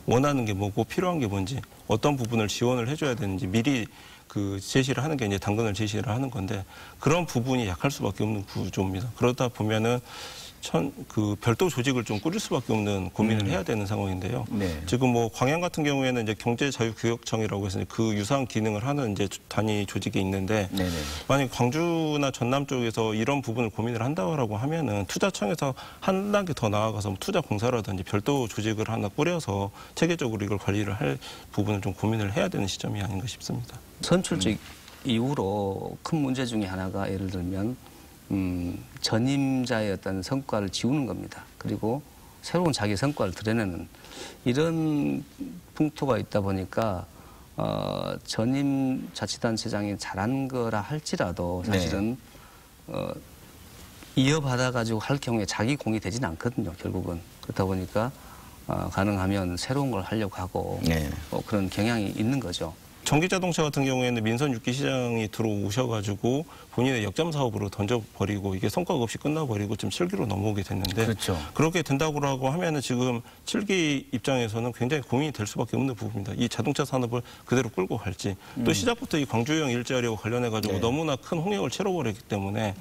S5: 원하는 게 뭐고 필요한 게 뭔지 어떤 부분을 지원을 해줘야 되는지 미리 그 제시를 하는 게 이제 당근을 제시를 하는 건데 그런 부분이 약할 수밖에 없는 구조입니다. 그러다 보면은 그 별도 조직을 좀 꾸릴 수밖에 없는 고민을 해야 되는 상황인데요.
S1: 네.
S5: 지금 뭐 광양 같은 경우에는 이제 경제자유교육청이라고 해서 그 유사한 기능을 하는 이제 단위 조직이 있는데
S1: 네네.
S5: 만약 광주나 전남 쪽에서 이런 부분을 고민을 한다고 하면은 투자청에서 한 단계 더 나아가서 뭐 투자공사라든지 별도 조직을 하나 꾸려서 체계적으로 이걸 관리를 할 부분을 좀 고민을 해야 되는 시점이 아닌가 싶습니다.
S4: 선출직 이후로 큰 문제 중에 하나가 예를 들면 전임자의 어떤 성과를 지우는 겁니다. 그리고 새로운 자기 성과를 드러내는 이런 풍토가 있다 보니까 전임 자치단체장이 잘한 거라 할지라도 사실은 이어받아가지고 할 경우에 자기 공이 되지는 않거든요. 결국은. 그렇다 보니까 가능하면 새로운 걸 하려고 하고
S1: 네.
S4: 그런 경향이 있는 거죠.
S5: 전기자동차 같은 경우에는 민선 6기 시장이 들어오셔가지고 본인의 역점 사업으로 던져버리고 이게 성과가 없이 끝나버리고 지금 7기로 넘어오게 됐는데
S1: 그렇죠.
S5: 그렇게 된다고 하면은 지금 7기 입장에서는 굉장히 고민이 될 수밖에 없는 부분입니다. 이 자동차 산업을 그대로 끌고 갈지 또 시작부터 이 광주형 일자리와 관련해가지고
S1: 네.
S5: 너무나 큰 홍역을 치러버렸기 때문에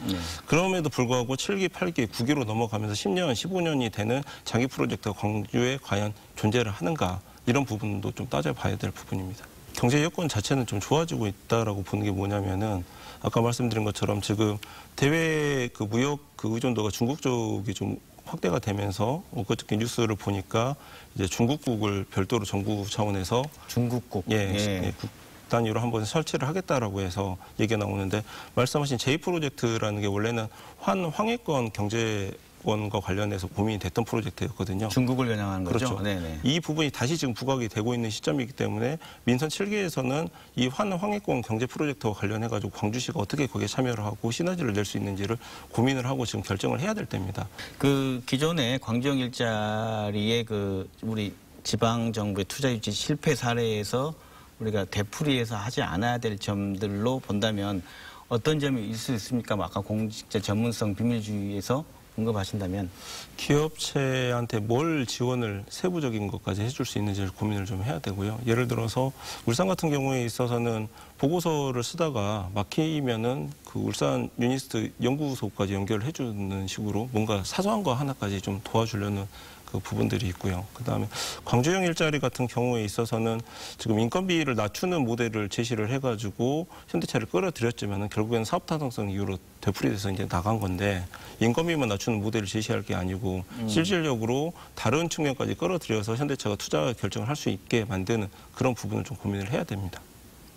S5: 그럼에도 불구하고 7기, 8기, 9기로 넘어가면서 10년, 15년이 되는 장기 프로젝트가 광주에 과연 존재를 하는가 이런 부분도 좀 따져봐야 될 부분입니다. 경제 여건 자체는 좀 좋아지고 있다라고 보는 게 뭐냐면은 아까 말씀드린 것처럼 지금 대외 그 무역 그 의존도가 중국 쪽이 좀 확대가 되면서 엊그저께 뉴스를 보니까 이제 중국국을 별도로 정부 차원에서
S1: 중국국.
S5: 국 단위로 한번 설치를 하겠다라고 해서 얘기가 나오는데 말씀하신 제2 프로젝트라는 게 원래는 황해권 경제 방해권과 관련해서 고민이 됐던 프로젝트였거든요.
S1: 중국을 겨냥하는 거죠.
S5: 그렇죠.
S1: 네네.
S5: 이 부분이 다시 지금 부각이 되고 있는 시점이기 때문에 민선 7기에서는 이 환해권 경제 프로젝트와 관련해가지고 광주시가 어떻게 거기에 참여를 하고 시너지를 낼 수 있는지를 고민을 하고 지금 결정을 해야 될 때입니다.
S1: 그 기존에 광주형 일자리의 그 우리 지방 정부의 투자 유치 실패 사례에서 우리가 되풀이해서 하지 않아야 될 점들로 본다면 어떤 점이 있을 수 있습니까? 아까 공직자 전문성 비밀주의에서 언급하신다면
S5: 기업체한테 뭘 지원을 세부적인 것까지 해줄 수 있는지를 고민을 좀 해야 되고요. 예를 들어서 울산 같은 경우에 있어서는 보고서를 쓰다가 막히면은 그 울산 유니스트 연구소까지 연결을 해주는 식으로 뭔가 사소한 거 하나까지 좀 도와주려는 그 부분들이 있고요. 그다음에 광주형 일자리 같은 경우에 있어서는 지금 인건비를 낮추는 모델을 제시를 해가지고 현대차를 끌어들였지만은 결국에는 사업 타당성 이유로 되풀이돼서 이제 나간 건데 인건비만 낮추는 모델을 제시할 게 아니고 실질적으로 다른 측면까지 끌어들여서 현대차가 투자 결정을 할 수 있게 만드는 그런 부분을 좀 고민을 해야 됩니다.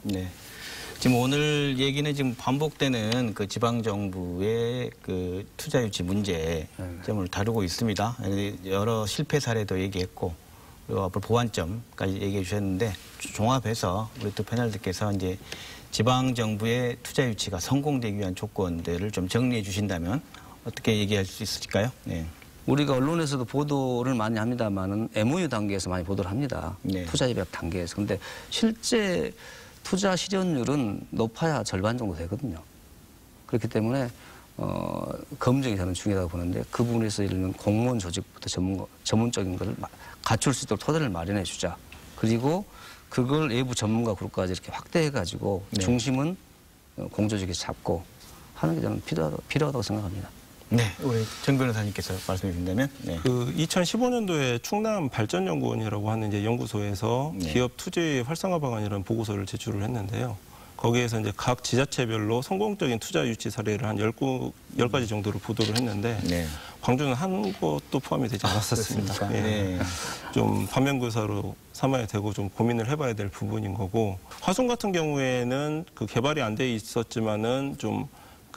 S1: 네. 지금 오늘 얘기는 지금 반복되는 그 지방 정부의 그 투자 유치 문제점을 다루고 있습니다. 여러 실패 사례도 얘기했고 그리고 앞으로 보완점까지 얘기해 주셨는데 종합해서 우리 두 패널들께서 이제 지방 정부의 투자 유치가 성공되기 위한 조건들을 좀 정리해 주신다면 어떻게 얘기할 수 있을까요? 네.
S4: 우리가 언론에서도 보도를 많이 합니다만은 MOU 단계에서 많이 보도를 합니다.
S1: 네.
S4: 투자 협약 단계에서. 근데 실제 투자 실현율은 높아야 절반 정도 되거든요. 그렇기 때문에 검증이 저는 중요하다고 보는데 그 부분에서 예를 들면 공무원 조직부터 전문적인 것을 갖출 수 있도록 토대를 마련해 주자. 그리고 그걸 외부 전문가 그룹까지 이렇게 확대해 가지고
S1: 네.
S4: 중심은 공조직에서 잡고 하는 게 저는 필요하다고 생각합니다.
S1: 네, 우리 정 변호사님께서 말씀해 주신다면. 네.
S5: 그 2015년도에 충남 발전연구원이라고 하는 이제 연구소에서
S1: 네.
S5: 기업 투자의 활성화 방안이라는 보고서를 제출을 했는데요. 거기에서 이제 각 지자체별로 성공적인 투자 유치 사례를 한 10가지 정도를 보도를 했는데
S1: 네.
S5: 광주는 한 곳도 포함이 되지 않았었습니다.
S1: 그렇습니까?
S5: 예.
S1: 네.
S5: 좀 반면교사로 삼아야 되고 좀 고민을 해봐야 될 부분인 거고 화순 같은 경우에는 그 개발이 안 돼 있었지만은 좀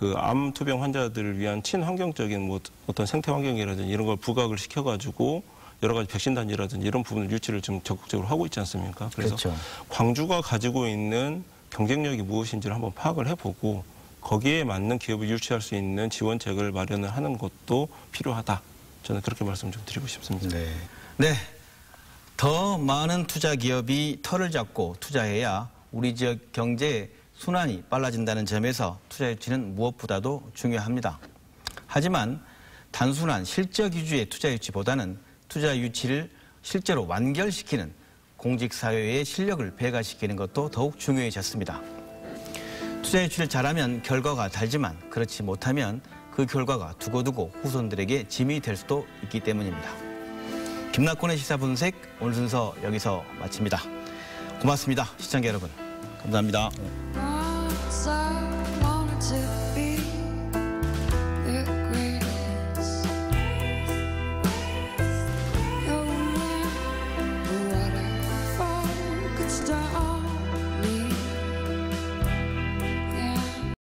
S5: 그 암 투병 환자들을 위한 친환경적인 뭐 어떤 생태 환경이라든지 이런 걸 부각을 시켜가지고 여러 가지 백신 단지라든지 이런 부분을 유치를 좀 적극적으로 하고 있지 않습니까? 그래서
S1: 그렇죠.
S5: 광주가 가지고 있는 경쟁력이 무엇인지를 한번 파악을 해보고 거기에 맞는 기업을 유치할 수 있는 지원책을 마련을 하는 것도 필요하다. 저는 그렇게 말씀 좀 드리고 싶습니다.
S1: 네. 네. 더 많은 투자 기업이 털을 잡고 투자해야 우리 지역 경제의 순환이 빨라진다는 점에서 투자 유치는 무엇보다도 중요합니다. 하지만 단순한 실적 위주의 투자 유치보다는 투자 유치를 실제로 완결시키는 공직사회의 실력을 배가시키는 것도 더욱 중요해졌습니다. 투자 유치를 잘하면 결과가 달지만 그렇지 못하면 그 결과가 두고두고 후손들에게 짐이 될 수도 있기 때문입니다. 김낙곤의 시사분석 오늘 순서 여기서 마칩니다. 고맙습니다. 시청자 여러분. 감사합니다.
S6: Once I wanted to